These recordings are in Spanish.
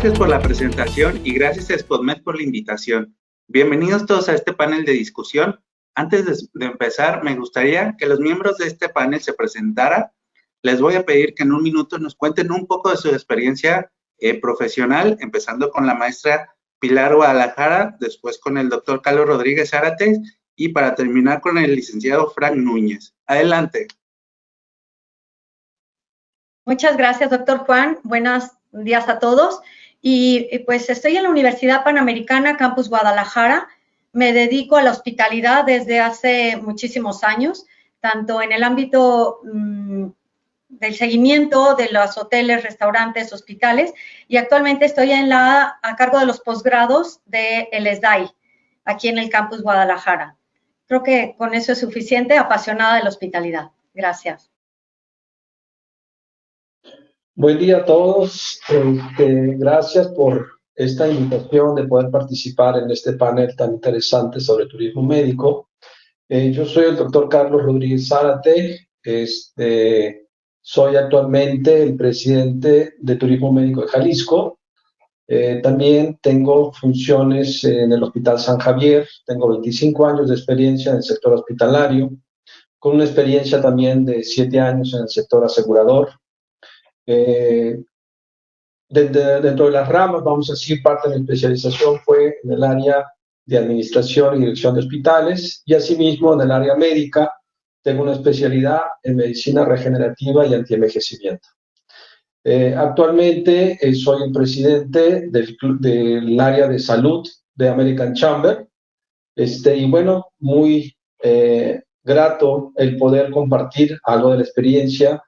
Gracias por la presentación y gracias a SpotMed por la invitación. Bienvenidos todos a este panel de discusión. Antes de empezar, me gustaría que los miembros de este panel se presentaran. Les voy a pedir que en un minuto nos cuenten un poco de su experiencia profesional, empezando con la maestra Pilar Guadalajara, después con el doctor Carlos Rodríguez Zárate y para terminar con el licenciado Frank Núñez. Adelante. Muchas gracias, doctor Juan. Buenos días a todos. Y pues estoy en la Universidad Panamericana, Campus Guadalajara. Me dedico a la hospitalidad desde hace muchísimos años, tanto en el ámbito del seguimiento de los hoteles, restaurantes, hospitales, y actualmente estoy a cargo de los posgrados del SDAI, aquí en el Campus Guadalajara. Creo que con eso es suficiente, apasionada de la hospitalidad. Gracias. Buen día a todos. Gracias por esta invitación de poder participar en este panel tan interesante sobre turismo médico. Yo soy el doctor Carlos Rodríguez Zárate. Soy actualmente el presidente de Turismo Médico de Jalisco. También tengo funciones en el Hospital San Javier. Tengo 25 años de experiencia en el sector hospitalario, con una experiencia también de 7 años en el sector asegurador. Dentro de las ramas, vamos a decir, parte de mi especialización fue en el área de administración y dirección de hospitales, y asimismo en el área médica tengo una especialidad en medicina regenerativa y antienvejecimiento. Actualmente soy el presidente del área de salud de American Chamber, y bueno, muy grato el poder compartir algo de la experiencia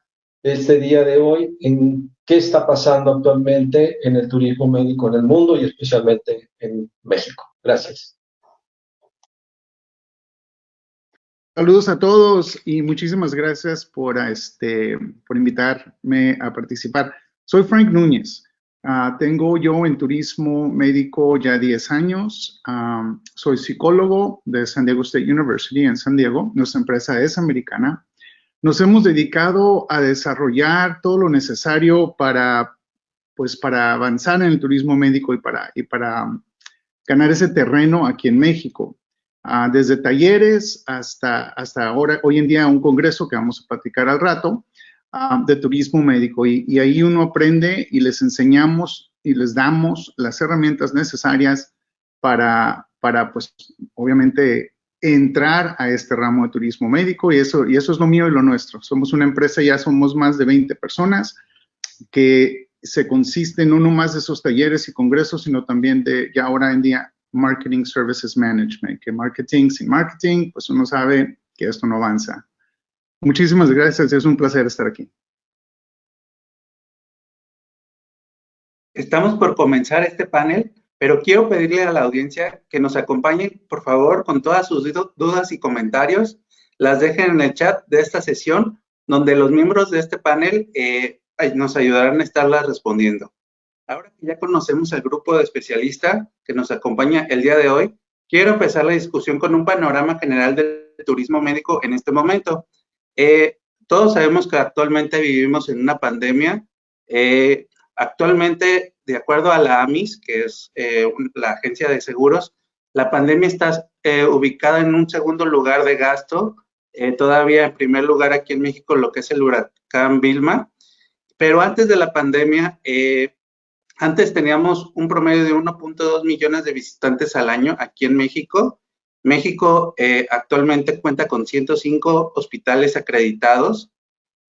este día de hoy en qué está pasando actualmente en el turismo médico en el mundo y especialmente en México. Gracias. Saludos a todos y muchísimas gracias por invitarme a participar. Soy Frank Núñez. Tengo yo en turismo médico ya 10 años. Soy psicólogo de San Diego State University en San Diego. Nuestra empresa es americana. Nos hemos dedicado a desarrollar todo lo necesario para avanzar en el turismo médico y para ganar ese terreno aquí en México. Desde talleres hasta ahora, hoy en día, un congreso que vamos a platicar al rato de turismo médico. Y ahí uno aprende y les enseñamos y les damos las herramientas necesarias para pues, obviamente, entrar a este ramo de turismo médico, y eso es lo mío y lo nuestro. Somos una empresa, ya somos más de 20 personas, que se consiste no nomás de esos talleres y congresos, sino también de, ya ahora en día, Marketing Services Management, que marketing sin marketing, pues uno sabe que esto no avanza. Muchísimas gracias, es un placer estar aquí. Estamos por comenzar este panel, pero quiero pedirle a la audiencia que nos acompañen, por favor, con todas sus dudas y comentarios. Las dejen en el chat de esta sesión, donde los miembros de este panel nos ayudarán a estarlas respondiendo. Ahora que ya conocemos al grupo de especialistas que nos acompaña el día de hoy, quiero empezar la discusión con un panorama general del turismo médico en este momento. Todos sabemos que actualmente vivimos en una pandemia. Actualmente, de acuerdo a la AMIS, que es la agencia de seguros, la pandemia está ubicada en un segundo lugar de gasto, todavía en primer lugar aquí en México lo que es el huracán Vilma, pero antes de la pandemia, antes teníamos un promedio de 1.2 millones de visitantes al año aquí en México, México actualmente cuenta con 105 hospitales acreditados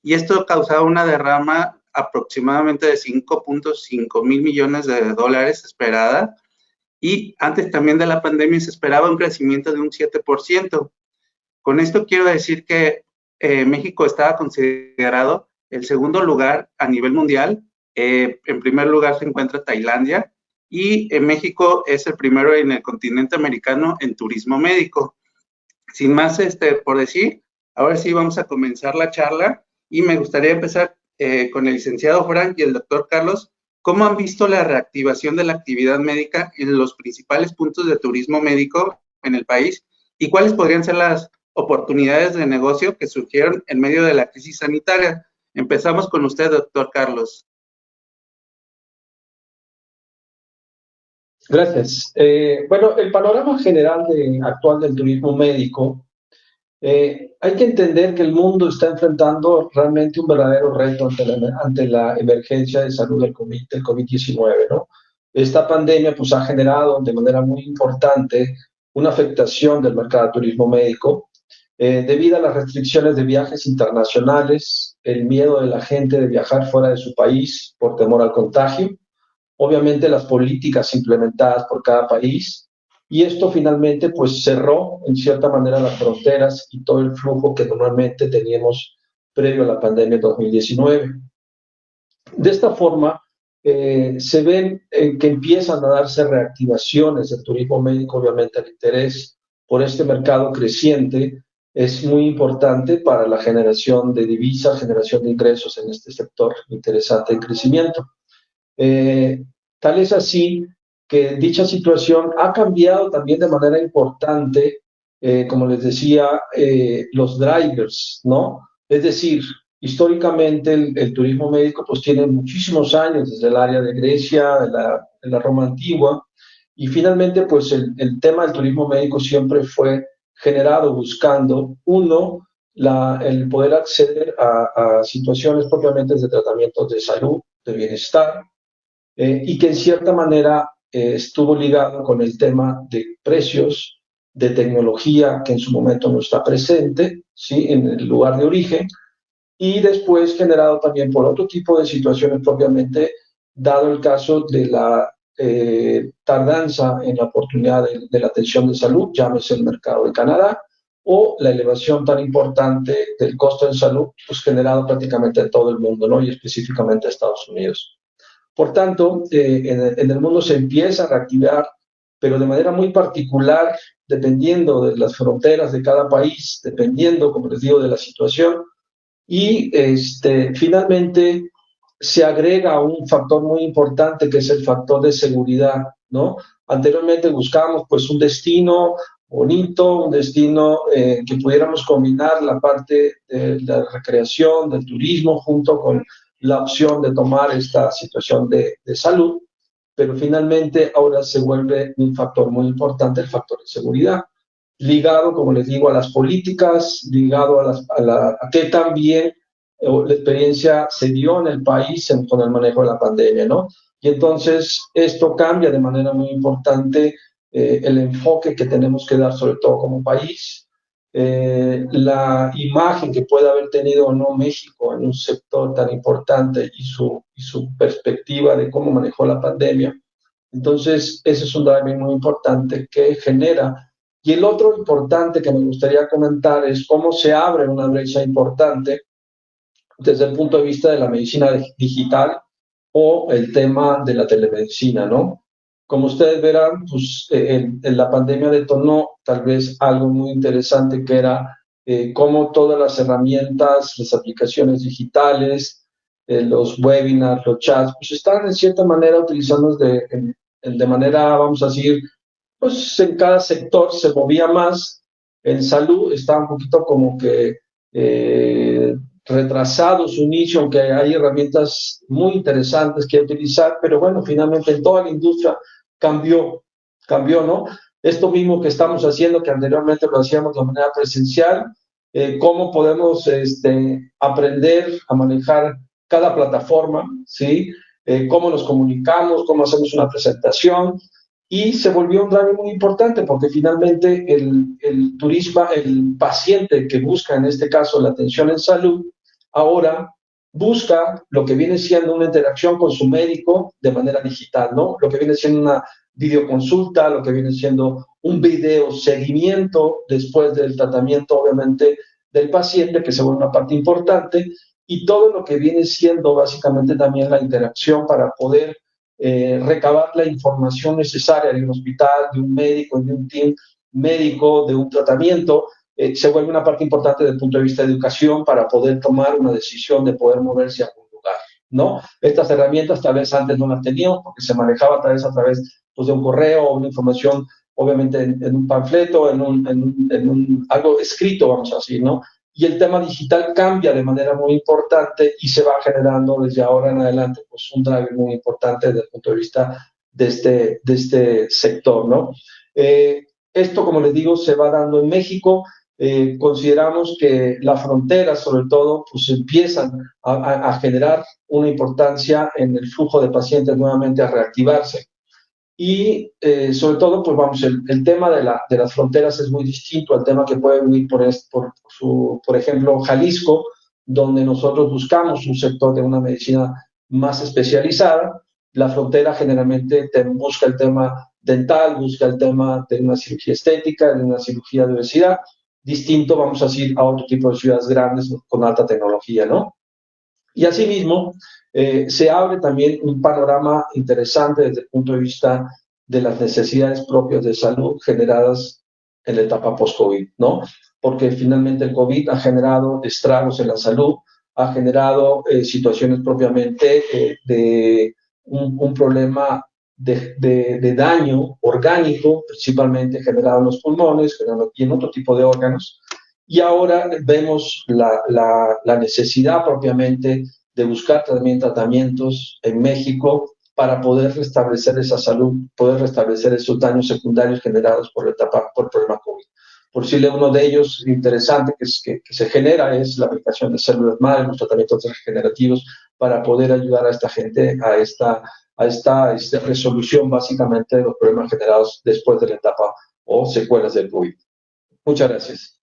y esto ha causado una derrama aproximadamente de 5.5 mil millones de dólares esperada, y antes también de la pandemia se esperaba un crecimiento de un 7%. Con esto quiero decir que México estaba considerado el segundo lugar a nivel mundial. En primer lugar se encuentra Tailandia y México es el primero en el continente americano en turismo médico. Sin más por decir, ahora sí vamos a comenzar la charla y me gustaría empezar con el licenciado Frank y el doctor Carlos. ¿Cómo han visto la reactivación de la actividad médica en los principales puntos de turismo médico en el país? ¿Y cuáles podrían ser las oportunidades de negocio que surgieron en medio de la crisis sanitaria? Empezamos con usted, doctor Carlos. Gracias. Bueno, el panorama general actual del turismo médico, hay que entender que el mundo está enfrentando realmente un verdadero reto ante la emergencia de salud del COVID-19, ¿no? Esta pandemia pues, ha generado de manera muy importante una afectación del mercado de turismo médico debido a las restricciones de viajes internacionales, el miedo de la gente de viajar fuera de su país por temor al contagio, obviamente las políticas implementadas por cada país, y esto finalmente pues cerró en cierta manera las fronteras y todo el flujo que normalmente teníamos previo a la pandemia de 2019. De esta forma, se ven que empiezan a darse reactivaciones del turismo médico. Obviamente el interés por este mercado creciente es muy importante para la generación de divisas, generación de ingresos en este sector interesante en crecimiento. Tal es así que dicha situación ha cambiado también de manera importante, como les decía, los drivers, ¿no? Es decir, históricamente el turismo médico pues tiene muchísimos años, desde el área de Grecia, de la Roma antigua, y finalmente pues el tema del turismo médico siempre fue generado buscando, uno, el poder acceder a situaciones propiamente de tratamientos de salud, de bienestar, y que en cierta manera estuvo ligado con el tema de precios, de tecnología que en su momento no está presente, ¿sí? En el lugar de origen, y después generado también por otro tipo de situaciones propiamente, dado el caso de la tardanza en la oportunidad de la atención de salud, llámese el mercado de Canadá, o la elevación tan importante del costo de salud, pues generado prácticamente en todo el mundo, ¿no? Y específicamente en Estados Unidos. Por tanto, en el mundo se empieza a reactivar, pero de manera muy particular, dependiendo de las fronteras de cada país, dependiendo, como les digo, de la situación, y finalmente se agrega un factor muy importante que es el factor de seguridad, ¿no? Anteriormente buscábamos pues un destino bonito, un destino que pudiéramos combinar la parte de la recreación, del turismo, junto con la opción de tomar esta situación de salud, pero finalmente ahora se vuelve un factor muy importante, el factor de seguridad, ligado, como les digo, a las políticas, ligado a que también la experiencia se dio en el país con el manejo de la pandemia, ¿no? Y entonces esto cambia de manera muy importante el enfoque que tenemos que dar, sobre todo como país, la imagen que puede haber tenido o no México en un sector tan importante y su perspectiva de cómo manejó la pandemia. Entonces, ese es un driver muy importante que genera. Y el otro importante que me gustaría comentar es cómo se abre una brecha importante desde el punto de vista de la medicina digital o el tema de la telemedicina, ¿no? Como ustedes verán, pues en la pandemia detonó tal vez algo muy interesante que era cómo todas las herramientas, las aplicaciones digitales, los webinars, los chats, pues están en cierta manera utilizándose de manera, vamos a decir, pues en cada sector se movía más. En salud está un poquito como que retrasado su nicho, aunque hay herramientas muy interesantes que utilizar, pero bueno, finalmente en toda la industria cambió, ¿no? Esto mismo que estamos haciendo, que anteriormente lo hacíamos de manera presencial, cómo podemos aprender a manejar cada plataforma, ¿sí? Cómo nos comunicamos, cómo hacemos una presentación, y se volvió un driver muy importante porque finalmente el paciente que busca en este caso la atención en salud, ahora busca lo que viene siendo una interacción con su médico de manera digital, ¿no? Lo que viene siendo una videoconsulta, lo que viene siendo un video seguimiento después del tratamiento, obviamente, del paciente, que se vuelve una parte importante, y todo lo que viene siendo básicamente también la interacción para poder recabar la información necesaria de un hospital, de un médico, de un team médico, de un tratamiento, se vuelve una parte importante desde el punto de vista de educación para poder tomar una decisión de poder moverse a algún lugar, ¿no? Estas herramientas tal vez antes no las teníamos porque se manejaba a través pues, de un correo o una información, obviamente en un panfleto, en algo escrito, vamos a decir, ¿no? Y el tema digital cambia de manera muy importante y se va generando desde ahora en adelante pues, un driver muy importante desde el punto de vista de este sector, ¿no? Esto, como les digo, se va dando en México. Consideramos que las fronteras, sobre todo, pues empiezan a generar una importancia en el flujo de pacientes nuevamente a reactivarse. Y sobre todo, pues vamos, el tema de las fronteras es muy distinto al tema que puede vivir por ejemplo, Jalisco, donde nosotros buscamos un sector de una medicina más especializada. La frontera generalmente busca el tema dental, busca el tema de una cirugía estética, de una cirugía de obesidad, distinto, vamos a decir, a otro tipo de ciudades grandes con alta tecnología, ¿no? Y asimismo, se abre también un panorama interesante desde el punto de vista de las necesidades propias de salud generadas en la etapa post-COVID, ¿no? Porque finalmente el COVID ha generado estragos en la salud, ha generado situaciones propiamente de un problema de daño orgánico, principalmente generado en los pulmones y en otro tipo de órganos. Y ahora vemos la necesidad propiamente de buscar también tratamientos en México para poder restablecer esa salud, poder restablecer esos daños secundarios generados por el problema COVID. Por decirle uno de ellos interesante que se genera es la aplicación de células madre, los tratamientos regenerativos para poder ayudar a esta gente a esta resolución básicamente de los problemas generados después de la etapa o secuelas del COVID. Muchas gracias.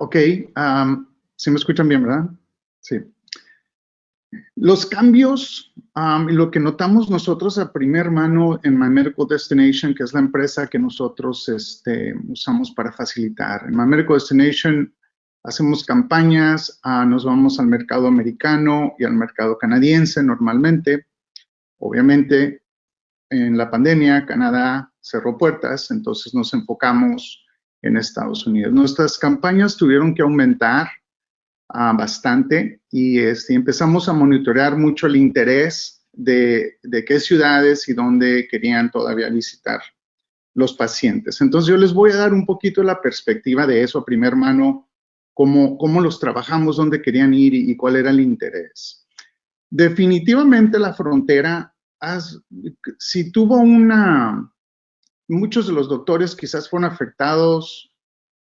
Ok, ¿sí me escuchan bien, verdad? Sí. Los cambios, lo que notamos nosotros a primer mano en My Medical Destination, que es la empresa que nosotros usamos para facilitar. En My Medical Destination hacemos campañas, nos vamos al mercado americano y al mercado canadiense normalmente. Obviamente, en la pandemia, Canadá cerró puertas, entonces nos enfocamos en Estados Unidos. Nuestras campañas tuvieron que aumentar bastante y empezamos a monitorear mucho el interés de qué ciudades y dónde querían todavía visitar los pacientes. Entonces yo les voy a dar un poquito la perspectiva de eso a primer mano, cómo los trabajamos, dónde querían ir y cuál era el interés. Definitivamente la frontera, si tuvo muchos de los doctores quizás fueron afectados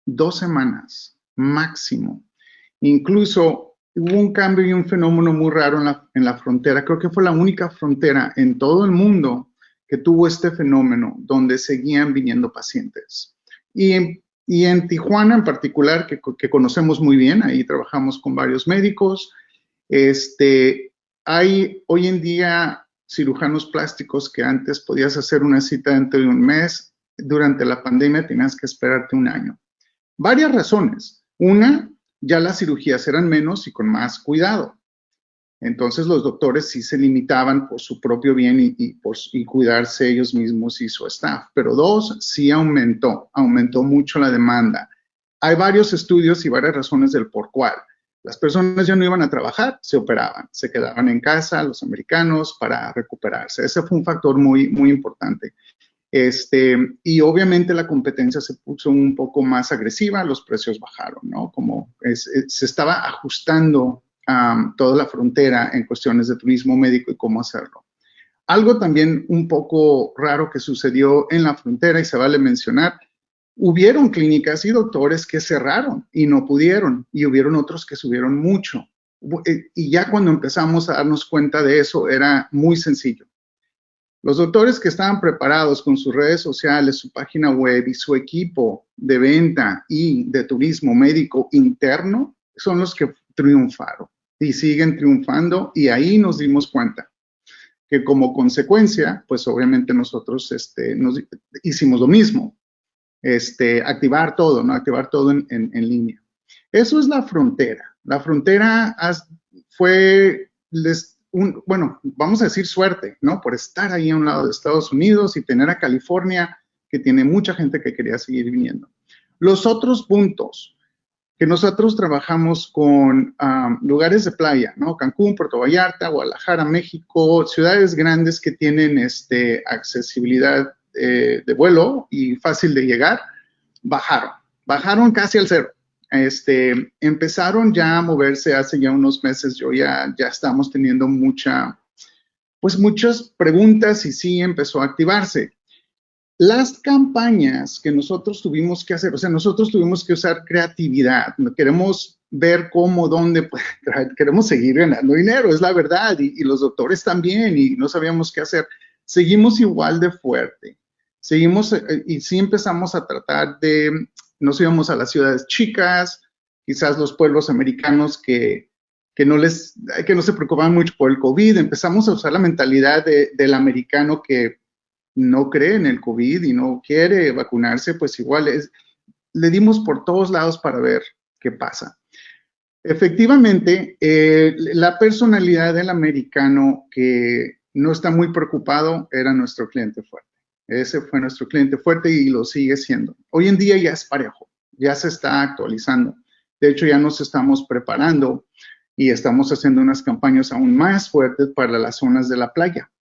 2 semanas máximo. Incluso hubo un cambio y un fenómeno muy raro en la frontera. Creo que fue la única frontera en todo el mundo que tuvo este fenómeno, donde seguían viniendo pacientes. Y en Tijuana en particular, que conocemos muy bien, ahí trabajamos con varios médicos, hay hoy en día cirujanos plásticos que antes podías hacer una cita dentro de un mes, durante la pandemia tenías que esperarte 1 año. Varias razones. Una, ya las cirugías eran menos y con más cuidado. Entonces los doctores sí se limitaban por su propio bien y cuidarse ellos mismos y su staff. Pero 2, sí aumentó mucho la demanda. Hay varios estudios y varias razones del por cuál. Las personas ya no iban a trabajar, se operaban, se quedaban en casa, los americanos, para recuperarse. Ese fue un factor muy, muy importante. Y obviamente la competencia se puso un poco más agresiva, los precios bajaron, ¿no? Como se estaba ajustando toda la frontera en cuestiones de turismo médico y cómo hacerlo. Algo también un poco raro que sucedió en la frontera, y se vale mencionar, hubieron clínicas y doctores que cerraron y no pudieron, y hubieron otros que subieron mucho. Y ya cuando empezamos a darnos cuenta de eso, era muy sencillo. Los doctores que estaban preparados con sus redes sociales, su página web y su equipo de venta y de turismo médico interno son los que triunfaron y siguen triunfando, y ahí nos dimos cuenta que como consecuencia, pues obviamente nosotros nos hicimos lo mismo, activar todo, ¿no? Activar todo en línea. Eso es la frontera. La frontera fue, bueno, vamos a decir suerte, ¿no? Por estar ahí a un lado de Estados Unidos y tener a California, que tiene mucha gente que quería seguir viniendo. Los otros puntos que nosotros trabajamos con lugares de playa, ¿no? Cancún, Puerto Vallarta, Guadalajara, México, ciudades grandes que tienen accesibilidad de vuelo y fácil de llegar, bajaron casi al cero. Empezaron ya a moverse hace ya unos meses. Ya estamos teniendo muchas preguntas y sí empezó a activarse. Las campañas que nosotros tuvimos que hacer, o sea, nosotros tuvimos que usar creatividad. Queremos ver cómo, dónde, queremos seguir ganando dinero, es la verdad, y los doctores también, y no sabíamos qué hacer. Seguimos igual de fuerte. Seguimos y sí empezamos a tratar de, nos íbamos a las ciudades chicas, quizás los pueblos americanos que no se preocupaban mucho por el COVID. Empezamos a usar la mentalidad del americano que no cree en el COVID y no quiere vacunarse, pues igual le dimos por todos lados para ver qué pasa. Efectivamente, la personalidad del americano que no está muy preocupado era nuestro cliente fuerte. Ese fue nuestro cliente fuerte y lo sigue siendo. Hoy en día ya es parejo, ya se está actualizando. De hecho, ya nos estamos preparando y estamos haciendo unas campañas aún más fuertes para las zonas de la playa.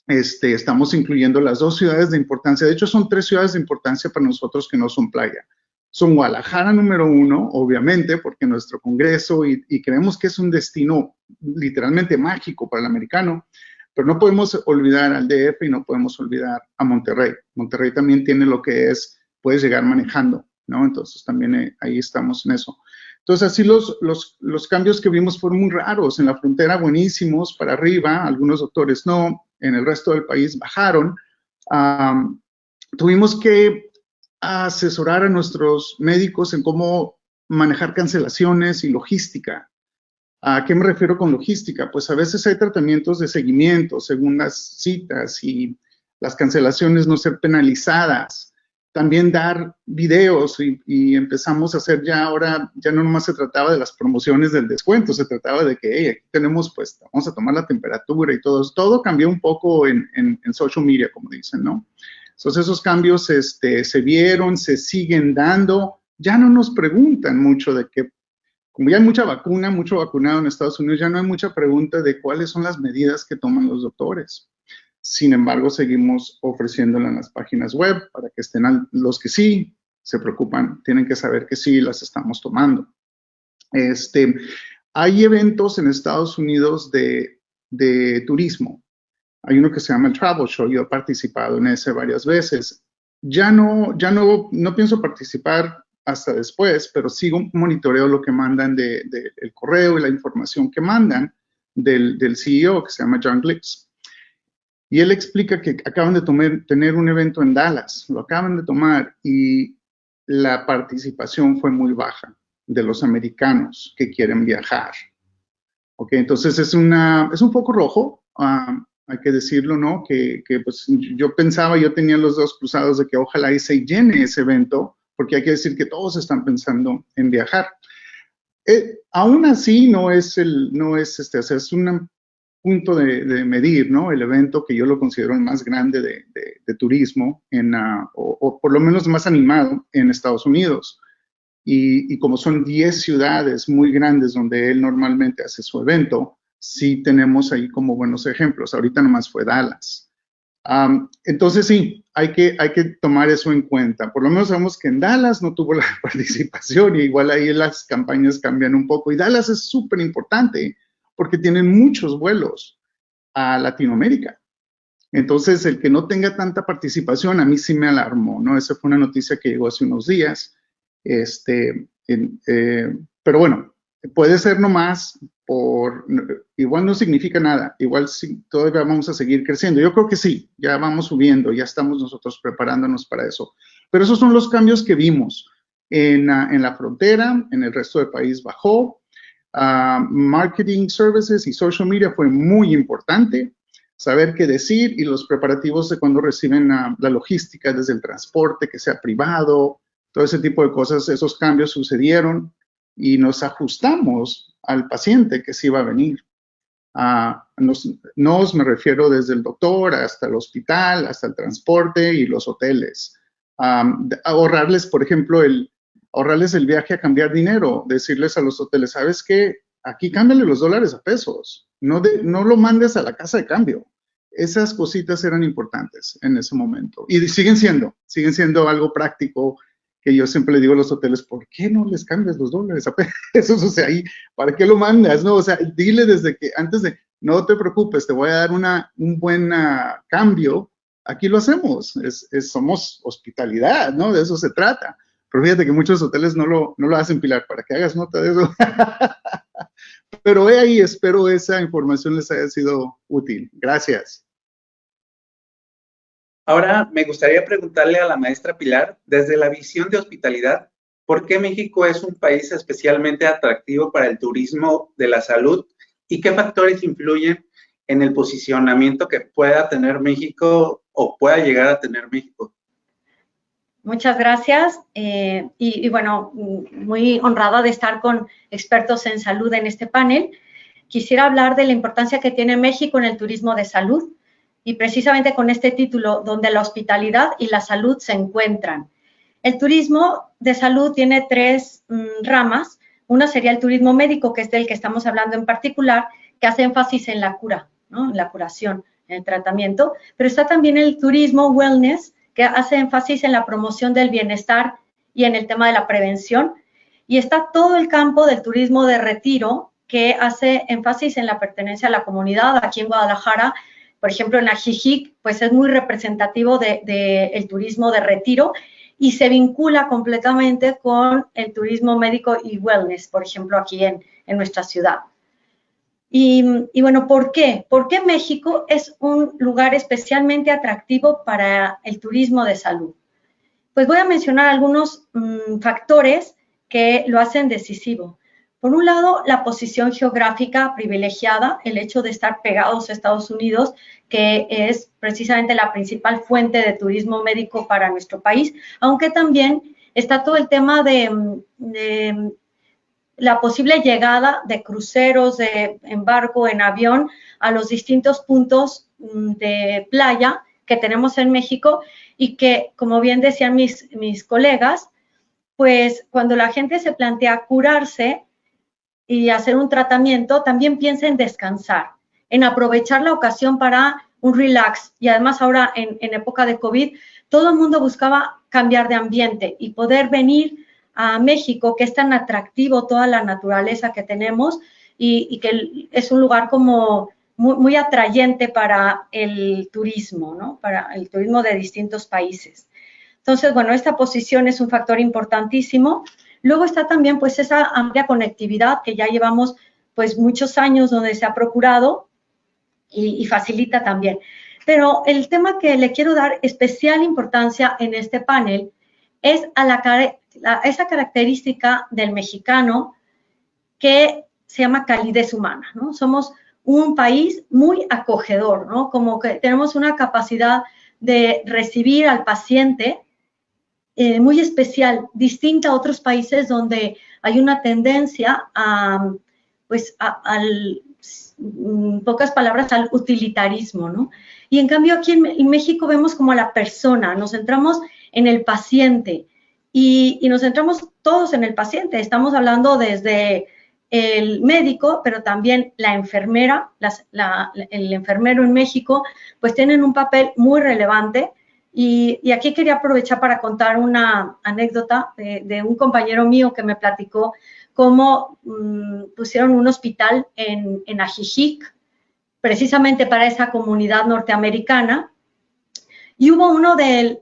Estamos incluyendo las 2 ciudades de importancia. De hecho, son 3 ciudades de importancia para nosotros que no son playa. Son Guadalajara número 1, obviamente, porque nuestro congreso y creemos que es un destino literalmente mágico para el americano, pero no podemos olvidar al DF y no podemos olvidar a Monterrey. Monterrey también tiene lo que puedes llegar manejando, ¿no? Entonces también ahí estamos en eso. Entonces, así los cambios que vimos fueron muy raros. En la frontera, buenísimos, para arriba, algunos doctores no, en el resto del país bajaron. Tuvimos que asesorar a nuestros médicos en cómo manejar cancelaciones y logística. ¿A qué me refiero con logística? Pues a veces hay tratamientos de seguimiento según las citas y las cancelaciones no ser penalizadas. También dar videos y empezamos a hacer ahora ya no nomás se trataba de las promociones del descuento, se trataba de que, hey, aquí tenemos, pues, vamos a tomar la temperatura y todo cambió un poco en social media, como dicen, ¿no? Entonces, esos cambios se vieron, se siguen dando, ya no nos preguntan mucho de qué, como ya hay mucho vacunado en Estados Unidos, ya no hay mucha pregunta de cuáles son las medidas que toman los doctores. Sin embargo, seguimos ofreciéndola en las páginas web para que estén los que sí se preocupan, tienen que saber que sí las estamos tomando. Hay eventos en Estados Unidos de turismo. Hay uno que se llama el Travel Show, yo he participado en ese varias veces. Ya no pienso participar hasta después, pero sigo monitoreo lo que mandan del correo y la información que mandan del CEO que se llama John Glitz. Y él explica que acaban de tener un evento en Dallas, lo acaban de tomar y la participación fue muy baja de los americanos que quieren viajar. Ok, entonces es un foco rojo, hay que decirlo, ¿no? Que pues yo tenía los dos cruzados de que ojalá y se llene ese evento, porque hay que decir que todos están pensando en viajar. Aún así es un punto de medir, ¿no? El evento que yo lo considero el más grande de turismo o por lo menos más animado en Estados Unidos. Y como son 10 ciudades muy grandes donde él normalmente hace su evento, sí tenemos ahí como buenos ejemplos. Ahorita nomás fue Dallas. Entonces sí, hay que tomar eso en cuenta. Por lo menos sabemos que en Dallas no tuvo la participación y igual ahí las campañas cambian un poco. Y Dallas es súper importante porque tienen muchos vuelos a Latinoamérica. Entonces, el que no tenga tanta participación a mí sí me alarmó, ¿no? Esa fue una noticia que llegó hace unos días. Pero bueno, puede ser nomás igual no significa nada, igual sí, todavía vamos a seguir creciendo. Yo creo que sí, ya vamos subiendo, ya estamos nosotros preparándonos para eso. Pero esos son los cambios que vimos en la frontera, en el resto del país bajó. Marketing services y social media fue muy importante, saber qué decir y los preparativos de cuando reciben la logística desde el transporte, que sea privado, todo ese tipo de cosas, esos cambios sucedieron y nos ajustamos al paciente que sí iba a venir. Me refiero desde el doctor hasta el hospital, hasta el transporte y los hoteles. Ahorrarles, por ejemplo, ahorrarles el viaje a cambiar dinero, decirles a los hoteles, ¿sabes qué? Aquí cámbiale los dólares a pesos, no lo mandes a la casa de cambio. Esas cositas eran importantes en ese momento y siguen siendo algo práctico que yo siempre le digo a los hoteles, ¿por qué no les cambias los dólares a pesos? O sea, ahí, ¿para qué lo mandas? No, o sea, dile desde que, antes de, no te preocupes, te voy a dar un buen cambio. Aquí lo hacemos, somos hospitalidad, ¿no? De eso se trata. Pero fíjate que muchos hoteles no lo hacen, Pilar, para que hagas nota de eso. Pero ahí, espero esa información les haya sido útil. Gracias. Ahora me gustaría preguntarle a la maestra Pilar, desde la visión de hospitalidad, ¿por qué México es un país especialmente atractivo para el turismo de la salud y qué factores influyen en el posicionamiento que pueda tener México o pueda llegar a tener México? Muchas gracias y bueno, muy honrada de estar con expertos en salud en este panel. Quisiera hablar de la importancia que tiene México en el turismo de salud y precisamente con este título, donde la hospitalidad y la salud se encuentran. El turismo de salud tiene tres ramas. Una sería el turismo médico, que es del que estamos hablando en particular, que hace énfasis en la cura, ¿no? En la curación, en el tratamiento. Pero está también el turismo wellness, que hace énfasis en la promoción del bienestar y en el tema de la prevención. Y está todo el campo del turismo de retiro, que hace énfasis en la pertenencia a la comunidad. Aquí en Guadalajara, por ejemplo, en Ajijic, pues es muy representativo del turismo de retiro y se vincula completamente con el turismo médico y wellness, por ejemplo, aquí en nuestra ciudad. Y bueno, ¿por qué? ¿Por qué México es un lugar especialmente atractivo para el turismo de salud? Pues voy a mencionar algunos factores que lo hacen decisivo. Por un lado, la posición geográfica privilegiada, el hecho de estar pegados a Estados Unidos, que es precisamente la principal fuente de turismo médico para nuestro país, aunque también está todo el tema de la posible llegada de cruceros, de embarque en avión a los distintos puntos de playa que tenemos en México y que, como bien decían mis colegas, pues cuando la gente se plantea curarse y hacer un tratamiento, también piensa en descansar, en aprovechar la ocasión para un relax. Y además ahora en época de COVID, todo el mundo buscaba cambiar de ambiente y poder venir a México, que es tan atractivo toda la naturaleza que tenemos y que es un lugar como muy atrayente para el turismo, ¿no? Para el turismo de distintos países. Entonces, bueno, esta posición es un factor importantísimo. Luego está también pues esa amplia conectividad que ya llevamos pues muchos años donde se ha procurado y facilita también. Pero el tema que le quiero dar especial importancia en este panel es a esa característica del mexicano que se llama calidez humana, ¿no? Somos un país muy acogedor, ¿no? Como que tenemos una capacidad de recibir al paciente muy especial, distinta a otros países donde hay una tendencia pocas palabras, al utilitarismo, ¿no? Y en cambio aquí en México vemos como a la persona, nos centramos en el paciente y nos centramos todos en el paciente. Estamos hablando desde el médico, pero también la enfermera, el enfermero en México, pues tienen un papel muy relevante. Y aquí quería aprovechar para contar una anécdota de un compañero mío que me platicó cómo pusieron un hospital en Ajijic, precisamente para esa comunidad norteamericana. Y hubo uno del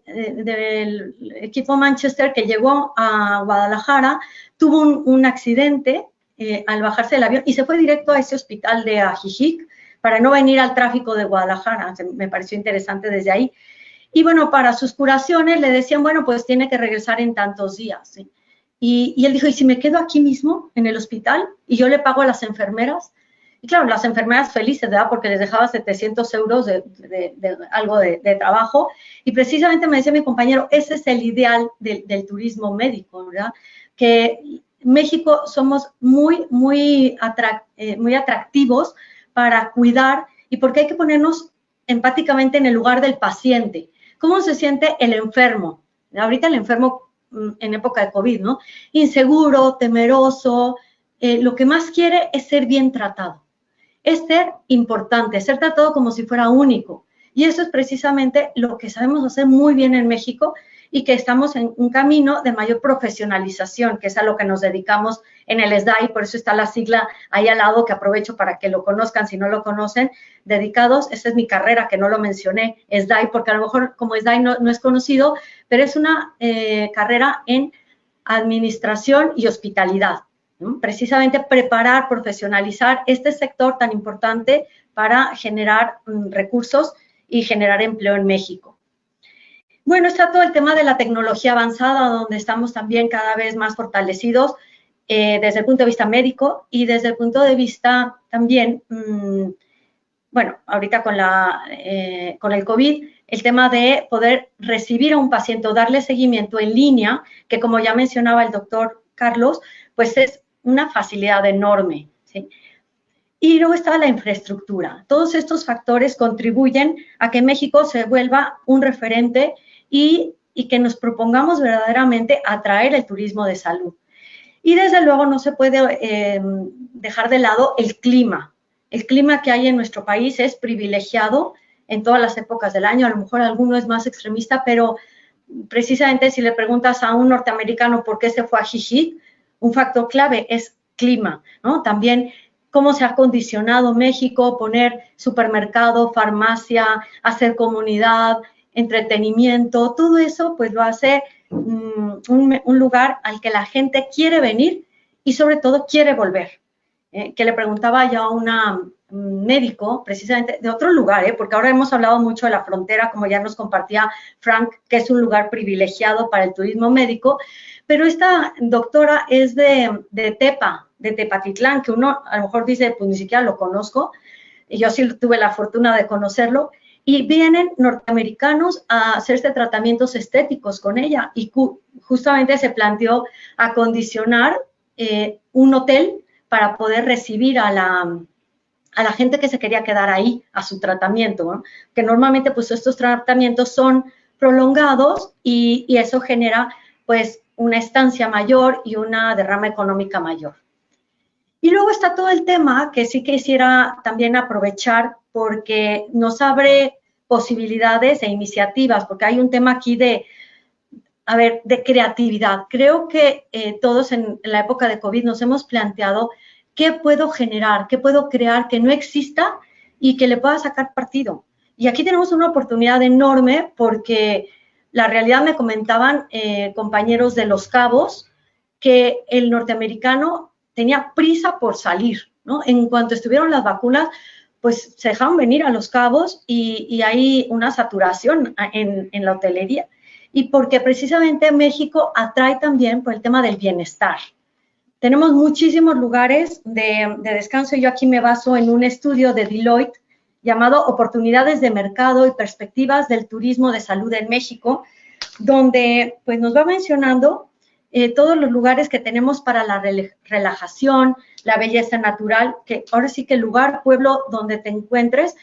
equipo Manchester que llegó a Guadalajara, tuvo un accidente al bajarse del avión y se fue directo a ese hospital de Ajijic para no venir al tráfico de Guadalajara. Me pareció interesante desde ahí. Y bueno, para sus curaciones le decían, bueno, pues tiene que regresar en tantos días, ¿sí? Y él dijo, ¿y si me quedo aquí mismo en el hospital y yo le pago a las enfermeras? Y claro, las enfermeras felices, ¿verdad? Porque les dejaba 700 euros de algo de trabajo. Y precisamente me decía mi compañero, ese es el ideal del turismo médico, ¿verdad? Que México somos muy atractivos para cuidar y porque hay que ponernos empáticamente en el lugar del paciente. ¿Cómo se siente el enfermo? Ahorita el enfermo en época de COVID, ¿no? Inseguro, temeroso, lo que más quiere es ser bien tratado. Es ser importante, ser tratado como si fuera único. Y eso es precisamente lo que sabemos hacer muy bien en México y que estamos en un camino de mayor profesionalización, que es a lo que nos dedicamos en el SDAI, por eso está la sigla ahí al lado, que aprovecho para que lo conozcan si no lo conocen, dedicados, esa es mi carrera, que no lo mencioné, SDAI, porque a lo mejor como SDAI no es conocido, pero es una carrera en administración y hospitalidad, ¿no? Precisamente preparar, profesionalizar este sector tan importante para generar recursos y generar empleo en México. Bueno, está todo el tema de la tecnología avanzada, donde estamos también cada vez más fortalecidos desde el punto de vista médico y desde el punto de vista también, bueno, ahorita con el COVID, el tema de poder recibir a un paciente o darle seguimiento en línea, que como ya mencionaba el doctor Carlos, pues es una facilidad enorme, ¿sí? Y luego está la infraestructura. Todos estos factores contribuyen a que México se vuelva un referente y que nos propongamos verdaderamente atraer el turismo de salud. Y desde luego no se puede dejar de lado el clima. El clima que hay en nuestro país es privilegiado en todas las épocas del año. A lo mejor alguno es más extremista, pero precisamente si le preguntas a un norteamericano por qué se fue a Ajijic, un factor clave es clima, ¿no? También cómo se ha condicionado México, poner supermercado, farmacia, hacer comunidad, entretenimiento, todo eso pues lo hace un lugar al que la gente quiere venir y sobre todo quiere volver. Que le preguntaba ya a un médico, precisamente de otro lugar, porque ahora hemos hablado mucho de la frontera, como ya nos compartía Frank, que es un lugar privilegiado para el turismo médico, pero esta doctora es de Tepa, de Tepatitlán, que uno a lo mejor dice, pues ni siquiera lo conozco, y yo sí tuve la fortuna de conocerlo, y vienen norteamericanos a hacerse tratamientos estéticos con ella, y justamente se planteó acondicionar un hotel para poder recibir a la gente que se quería quedar ahí a su tratamiento, ¿no? Que normalmente pues estos tratamientos son prolongados y eso genera pues una estancia mayor y una derrama económica mayor. Y luego está todo el tema que sí quisiera también aprovechar porque nos abre posibilidades e iniciativas, porque hay un tema aquí de creatividad. Creo que todos en la época de COVID nos hemos planteado qué puedo generar, qué puedo crear que no exista y que le pueda sacar partido. Y aquí tenemos una oportunidad enorme porque la realidad me comentaban compañeros de Los Cabos que el norteamericano tenía prisa por salir, ¿no? En cuanto estuvieron las vacunas, pues se dejaron venir a Los Cabos y hay una saturación en la hotelería. Y porque precisamente México atrae también por el tema del bienestar. Tenemos muchísimos lugares de descanso. Yo aquí me baso en un estudio de Deloitte llamado Oportunidades de Mercado y Perspectivas del Turismo de Salud en México, donde pues nos va mencionando todos los lugares que tenemos para la relajación, la belleza natural, que ahora sí que el lugar, pueblo donde te encuentres,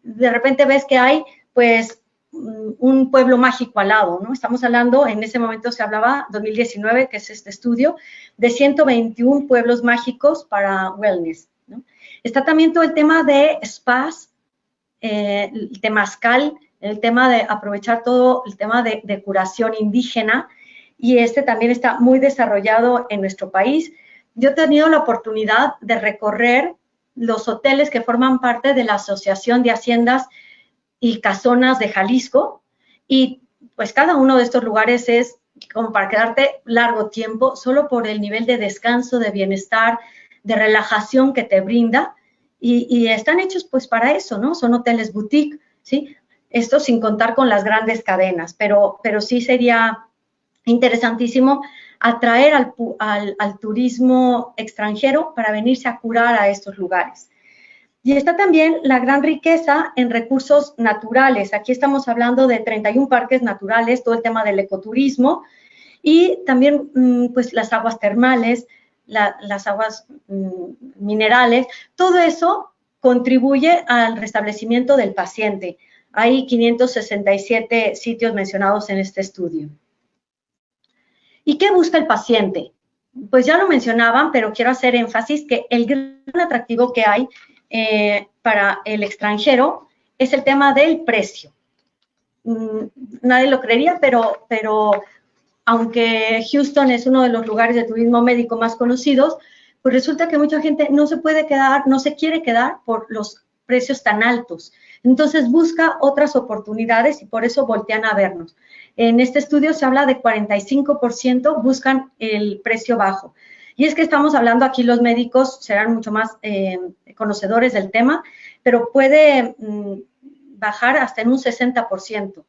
de repente ves que hay pues un pueblo mágico al lado, ¿no? Estamos hablando, en ese momento se hablaba, 2019, que es este estudio, de 121 pueblos mágicos para wellness, ¿no? Está también todo el tema de spas, el temazcal, el tema de aprovechar todo el tema de curación indígena, y este también está muy desarrollado en nuestro país. Yo he tenido la oportunidad de recorrer los hoteles que forman parte de la Asociación de Haciendas y Casonas de Jalisco, y pues cada uno de estos lugares es como para quedarte largo tiempo, solo por el nivel de descanso, de bienestar, relajación que te brinda y están hechos pues para eso, ¿no? Son hoteles boutique, ¿sí? Esto sin contar con las grandes cadenas, pero sí sería interesantísimo atraer al turismo extranjero para venirse a curar a estos lugares. Y está también la gran riqueza en recursos naturales. Aquí estamos hablando de 31 parques naturales, todo el tema del ecoturismo y también pues las aguas termales, las aguas minerales. Todo eso contribuye al restablecimiento del paciente. Hay 567 sitios mencionados en este estudio. ¿Y qué busca el paciente? Pues ya lo mencionaban, pero quiero hacer énfasis que el gran atractivo que hay para el extranjero es el tema del precio. Nadie lo creería, pero aunque Houston es uno de los lugares de turismo médico más conocidos, pues resulta que mucha gente no se puede quedar, no se quiere quedar por los precios tan altos. Entonces busca otras oportunidades y por eso voltean a vernos. En este estudio se habla de 45% buscan el precio bajo. Y es que estamos hablando aquí, los médicos serán mucho más conocedores del tema, pero puede bajar hasta en un 60%.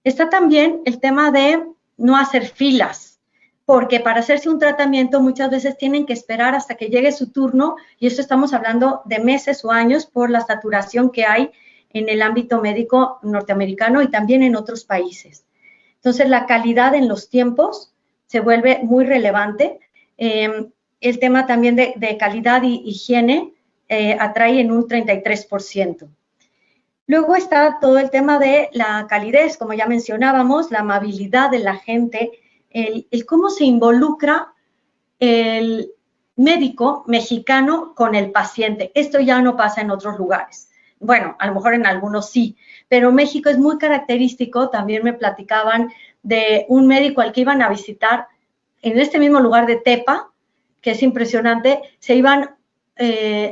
Está también el tema de no hacer filas, porque para hacerse un tratamiento muchas veces tienen que esperar hasta que llegue su turno, y esto estamos hablando de meses o años por la saturación que hay en el ámbito médico norteamericano y también en otros países. Entonces, la calidad en los tiempos se vuelve muy relevante. El tema también de calidad y higiene atrae en un 33%. Luego está todo el tema de la calidez, como ya mencionábamos, la amabilidad de la gente, el cómo se involucra el médico mexicano con el paciente. Esto ya no pasa en otros lugares. Bueno, a lo mejor en algunos sí, pero México es muy característico. También me platicaban de un médico al que iban a visitar en este mismo lugar de Tepa, que es impresionante. Se iban,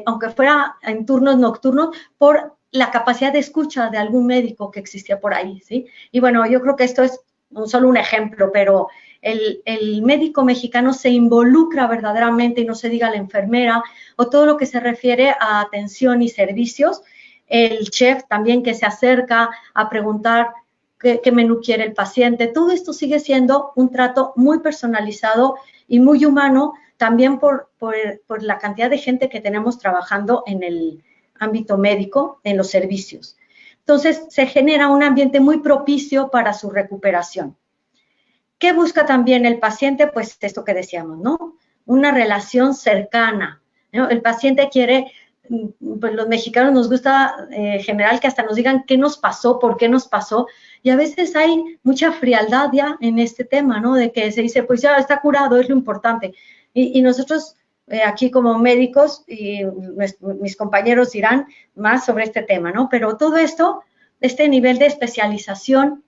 aunque fuera en turnos nocturnos, por la capacidad de escucha de algún médico que existía por ahí, ¿sí? Y bueno, yo creo que esto es solo un ejemplo, pero el médico mexicano se involucra verdaderamente, y no se diga la enfermera, o todo lo que se refiere a atención y servicios. El chef también que se acerca a preguntar qué menú quiere el paciente. Todo esto sigue siendo un trato muy personalizado y muy humano, también por la cantidad de gente que tenemos trabajando en el ámbito médico, en los servicios. Entonces, se genera un ambiente muy propicio para su recuperación. ¿Qué busca también el paciente? Pues esto que decíamos, ¿no? Una relación cercana, ¿no? El paciente quiere, pues los mexicanos nos gusta en general que hasta nos digan qué nos pasó, por qué nos pasó, y a veces hay mucha frialdad ya en este tema, ¿no? De que se dice, pues ya está curado, es lo importante. Y nosotros aquí como médicos, y mis compañeros dirán más sobre este tema, ¿no? Pero todo esto, este nivel de especialización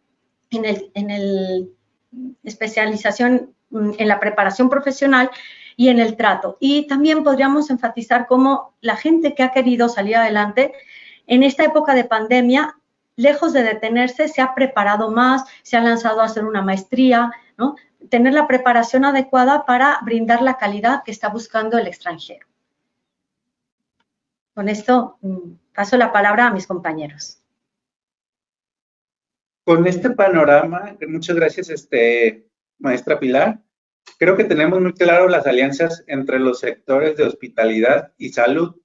especialización en la preparación profesional y en el trato. Y también podríamos enfatizar cómo la gente que ha querido salir adelante en esta época de pandemia, lejos de detenerse, se ha preparado más, se ha lanzado a hacer una maestría, ¿no? Tener la preparación adecuada para brindar la calidad que está buscando el extranjero. Con esto paso la palabra a mis compañeros. Con este panorama, muchas gracias, maestra Pilar. Creo que tenemos muy claro las alianzas entre los sectores de hospitalidad y salud,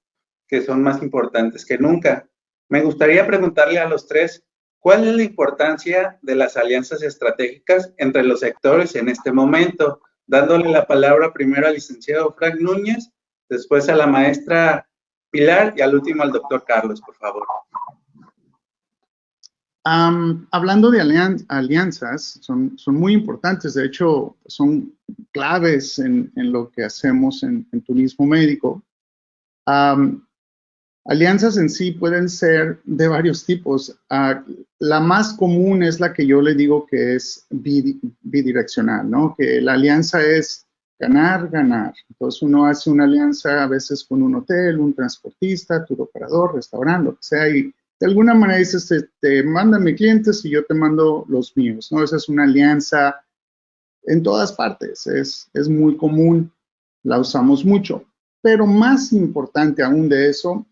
que son más importantes que nunca. Me gustaría preguntarle a los tres, ¿cuál es la importancia de las alianzas estratégicas entre los sectores en este momento? Dándole la palabra primero al licenciado Frank Núñez, después a la maestra Pilar y al último al doctor Carlos, por favor. Hablando de alianzas, son muy importantes, de hecho, son claves en lo que hacemos en turismo médico. Alianzas en sí pueden ser de varios tipos. La más común es la que yo le digo que es bidireccional, ¿no? Que la alianza es ganar, ganar. Entonces uno hace una alianza a veces con un hotel, un transportista, tour operador, restaurante, lo que sea, y de alguna manera dices, te mandan mis clientes y yo te mando los míos, ¿no? Esa es una alianza en todas partes, es muy común, la usamos mucho. Pero más importante aún de eso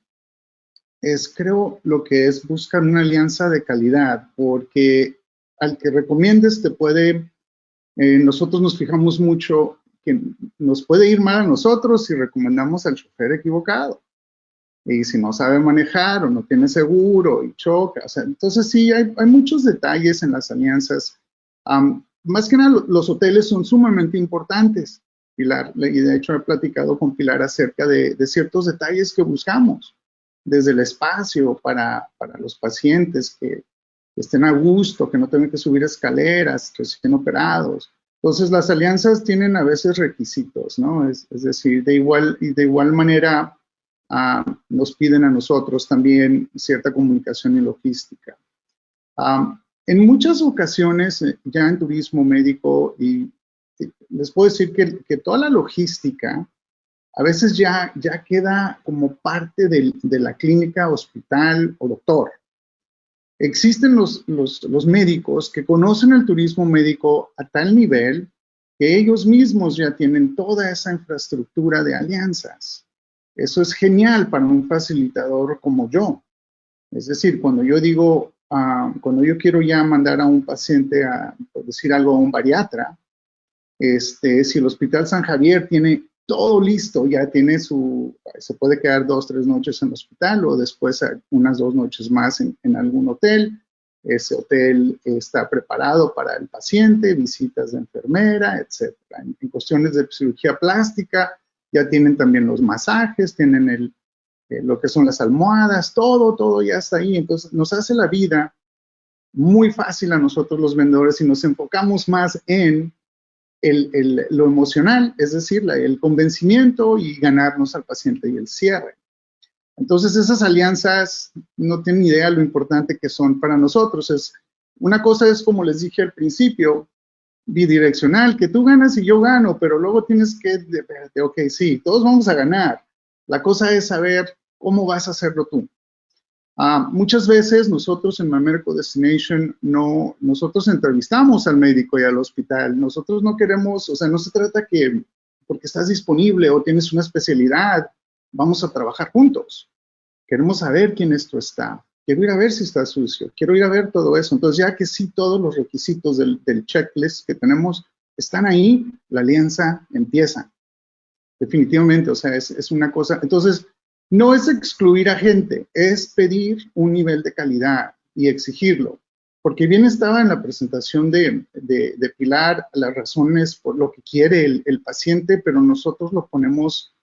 es, creo, lo que es buscar una alianza de calidad, porque al que recomiendes te puede, nosotros nos fijamos mucho que nos puede ir mal a nosotros si recomendamos al chofer equivocado. Y si no sabe manejar o no tiene seguro y choca. O sea, entonces sí, hay muchos detalles en las alianzas. Más que nada, los hoteles son sumamente importantes, Pilar, y de hecho he platicado con Pilar acerca de ciertos detalles que buscamos, desde el espacio para los pacientes que estén a gusto, que no tengan que subir escaleras, que estén operados. Entonces, las alianzas tienen a veces requisitos, ¿no? Es decir, de igual manera, nos piden a nosotros también cierta comunicación y logística. En muchas ocasiones, ya en turismo médico, y les puedo decir que toda la logística a veces ya queda como parte de la clínica, hospital o doctor. Existen los médicos que conocen el turismo médico a tal nivel que ellos mismos ya tienen toda esa infraestructura de alianzas. Eso es genial para un facilitador como yo. Es decir, cuando yo digo, cuando yo quiero ya mandar a un paciente por decir algo, a un bariatra, si el Hospital San Javier tiene todo listo, ya tiene se puede quedar 2 o 3 noches en el hospital o después unas 2 noches más en algún hotel. Ese hotel está preparado para el paciente, visitas de enfermera, etc. En cuestiones de cirugía plástica, ya tienen también los masajes, tienen lo que son las almohadas, todo ya está ahí. Entonces, nos hace la vida muy fácil a nosotros los vendedores y nos enfocamos más en lo emocional, es decir, el convencimiento y ganarnos al paciente y el cierre. Entonces, esas alianzas no tienen idea lo importante que son para nosotros. Una cosa es, como les dije al principio, bidireccional, que tú ganas y yo gano, pero luego tienes que, ok, sí, todos vamos a ganar. La cosa es saber cómo vas a hacerlo tú. Muchas veces nosotros en My Medical Destination nosotros entrevistamos al médico y al hospital. Nosotros no queremos, o sea, no se trata que porque estás disponible o tienes una especialidad, vamos a trabajar juntos. Queremos saber quién esto está. Quiero ir a ver si está sucio. Quiero ir a ver todo eso. Entonces, ya que sí todos los requisitos del checklist que tenemos están ahí, la alianza empieza. Definitivamente, o sea, es una cosa. Entonces, no es excluir a gente, es pedir un nivel de calidad y exigirlo. Porque bien estaba en la presentación de Pilar las razones por lo que quiere el paciente, pero nosotros lo ponemos,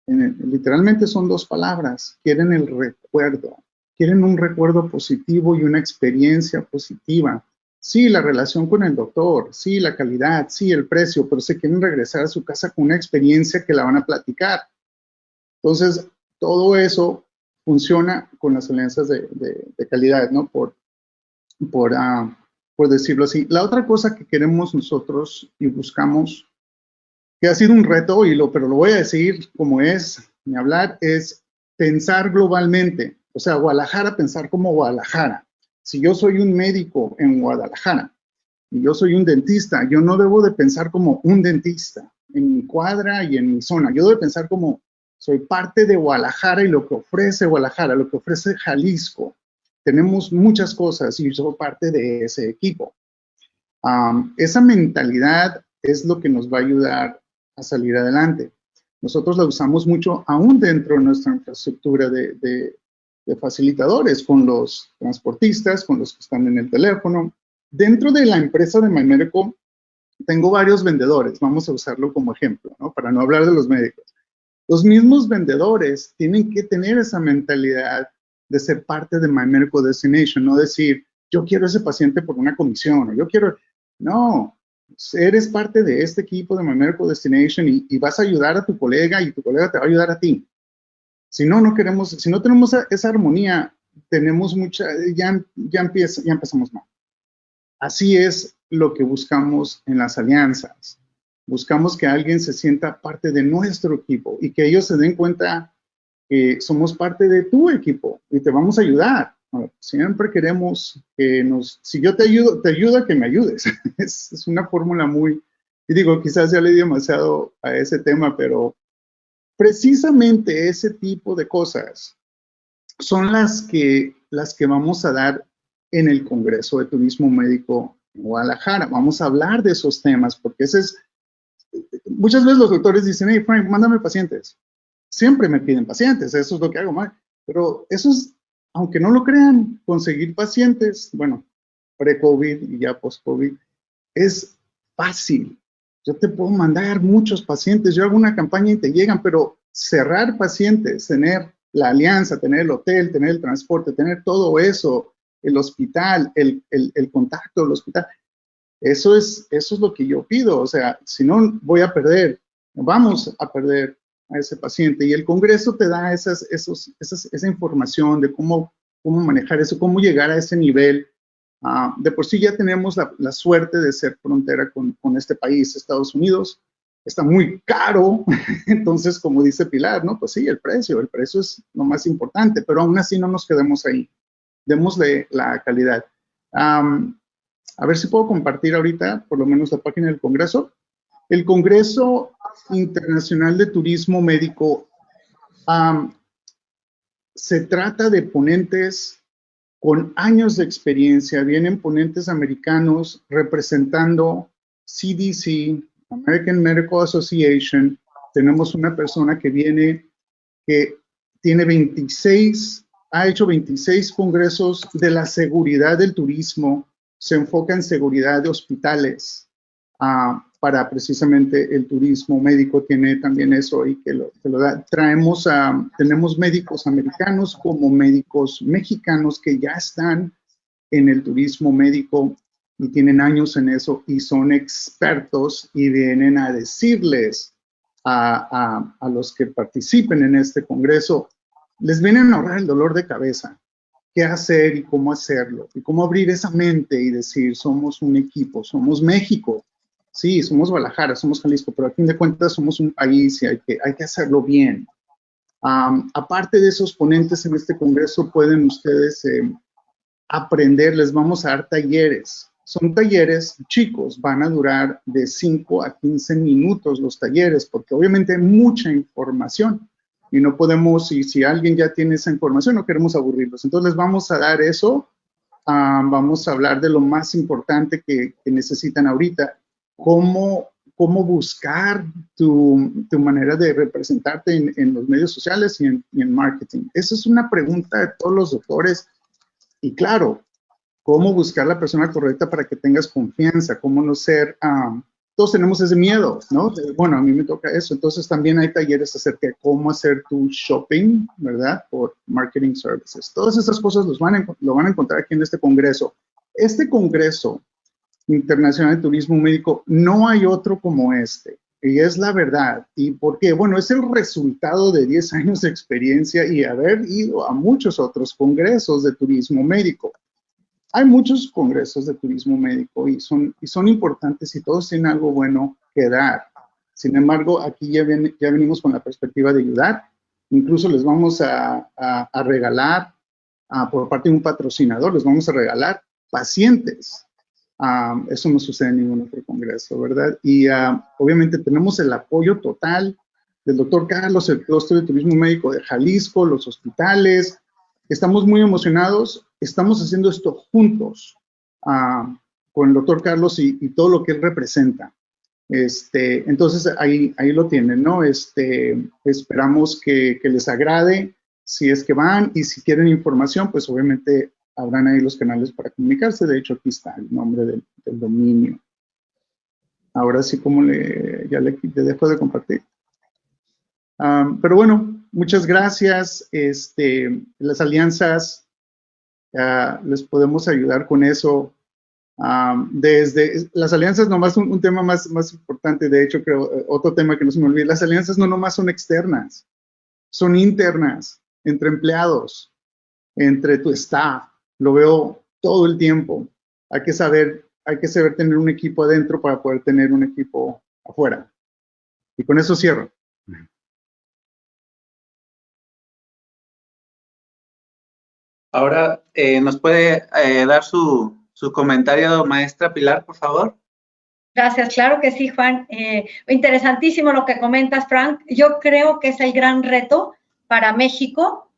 literalmente son 2 palabras, quieren el recuerdo, quieren un recuerdo positivo y una experiencia positiva. Sí, la relación con el doctor, sí, la calidad, sí, el precio, pero se quieren regresar a su casa con una experiencia que la van a platicar. Entonces, todo eso funciona con las alianzas de calidad, ¿no? Por decirlo así. La otra cosa que queremos nosotros y buscamos, que ha sido un reto, pero lo voy a decir como es, ni hablar, es pensar globalmente. O sea, Guadalajara, pensar como Guadalajara. Si yo soy un médico en Guadalajara y yo soy un dentista, yo no debo de pensar como un dentista en mi cuadra y en mi zona. Yo debo de pensar como soy parte de Guadalajara y lo que ofrece Guadalajara, lo que ofrece Jalisco. Tenemos muchas cosas y soy parte de ese equipo. Esa mentalidad es lo que nos va a ayudar a salir adelante. Nosotros la usamos mucho aún dentro de nuestra infraestructura de facilitadores, con los transportistas, con los que están en el teléfono. Dentro de la empresa de My Medical, tengo varios vendedores, vamos a usarlo como ejemplo, ¿no? Para no hablar de los médicos. Los mismos vendedores tienen que tener esa mentalidad de ser parte de My Medical Destination, no decir, yo quiero ese paciente por una comisión, o yo quiero, no, eres parte de este equipo de My Medical Destination y vas a ayudar a tu colega y tu colega te va a ayudar a ti. Si no tenemos esa armonía, tenemos ya empezamos mal. Así es lo que buscamos en las alianzas. Buscamos que alguien se sienta parte de nuestro equipo y que ellos se den cuenta que somos parte de tu equipo y te vamos a ayudar. Siempre queremos que si yo te ayudo a que me ayudes. Es una fórmula muy, y digo, quizás ya le di demasiado a ese tema, pero precisamente ese tipo de cosas son las que vamos a dar en el Congreso de Turismo Médico en Guadalajara. Vamos a hablar de esos temas, porque muchas veces los doctores dicen, hey, Frank, mándame pacientes. Siempre me piden pacientes, eso es lo que hago mal. Pero eso es, aunque no lo crean, conseguir pacientes, bueno, pre-COVID y ya post-COVID, es fácil. Yo te puedo mandar muchos pacientes, yo hago una campaña y te llegan, pero cerrar pacientes, tener la alianza, tener el hotel, tener el transporte, tener todo eso, el hospital, el contacto del hospital, eso es lo que yo pido. O sea, si no, vamos a perder a ese paciente. Y el Congreso te da esa información de cómo manejar eso, cómo llegar a ese nivel. De por sí ya tenemos la suerte de ser frontera con este país, Estados Unidos. Está muy caro, entonces, como dice Pilar, ¿no? Pues sí, el precio es lo más importante, pero aún así no nos quedemos ahí. Démosle la calidad. A ver si puedo compartir ahorita, por lo menos, la página del Congreso. El Congreso Internacional de Turismo Médico se trata de ponentes con años de experiencia. Vienen ponentes americanos representando CDC, American Medical Association. Tenemos una persona que viene, que tiene ha hecho 26 congresos de la seguridad del turismo. Se enfoca en seguridad de hospitales para precisamente el turismo médico. Tiene también eso y que lo da. Tenemos médicos americanos como médicos mexicanos que ya están en el turismo médico y tienen años en eso y son expertos y vienen a decirles a los que participen en este congreso, les vienen a ahorrar el dolor de cabeza, qué hacer y cómo hacerlo, y cómo abrir esa mente y decir, somos un equipo, somos México, sí, somos Guadalajara, somos Jalisco, pero a fin de cuentas somos un país y hay que hacerlo bien. Aparte de esos ponentes en este congreso, pueden ustedes aprender, les vamos a dar talleres. Son talleres chicos, van a durar de 5 a 15 minutos los talleres, porque obviamente hay mucha información y no podemos, si alguien ya tiene esa información, no queremos aburrirlos. Entonces les vamos a dar eso, vamos a hablar de lo más importante que necesitan ahorita, cómo buscar tu manera de representarte en los medios sociales y en marketing. Esa es una pregunta de todos los doctores. Y claro, cómo buscar la persona correcta para que tengas confianza, cómo no ser, todos tenemos ese miedo, ¿no? Bueno, a mí me toca eso. Entonces también hay talleres acerca de cómo hacer tu shopping, ¿verdad? Por marketing services. Todas esas cosas lo van a encontrar aquí en este congreso. Este Congreso Internacional de Turismo Médico, no hay otro como este. Y es la verdad. ¿Y por qué? Bueno, es el resultado de 10 años de experiencia y haber ido a muchos otros congresos de turismo médico. Hay muchos congresos de turismo médico y son importantes y todos tienen algo bueno que dar. Sin embargo, aquí ya venimos con la perspectiva de ayudar. Incluso les vamos a regalar, por parte de un patrocinador, les vamos a regalar pacientes. Eso no sucede en ningún otro congreso, ¿verdad? Y obviamente tenemos el apoyo total del doctor Carlos, el Clúster de Turismo Médico de Jalisco, los hospitales. Estamos muy emocionados. Estamos haciendo esto juntos con el doctor Carlos y todo lo que él representa. Entonces, ahí lo tienen, ¿no? Esperamos que les agrade si es que van y si quieren información, pues obviamente habrán ahí los canales para comunicarse. De hecho, aquí está el nombre del dominio. Ahora sí, como ya le dejo de compartir. Pero bueno, muchas gracias. Las alianzas, les podemos ayudar con eso. Desde las alianzas, nomás un tema más importante, de hecho, creo, otro tema que no se me olvide, las alianzas no nomás son externas, son internas, entre empleados, entre tu staff. Lo veo todo el tiempo. Hay que saber tener un equipo adentro para poder tener un equipo afuera. Y con eso cierro. Ahora, ¿nos puede dar su comentario, maestra Pilar, por favor? Gracias, claro que sí, Juan. Interesantísimo lo que comentas, Frank. Yo creo que es el gran reto para México,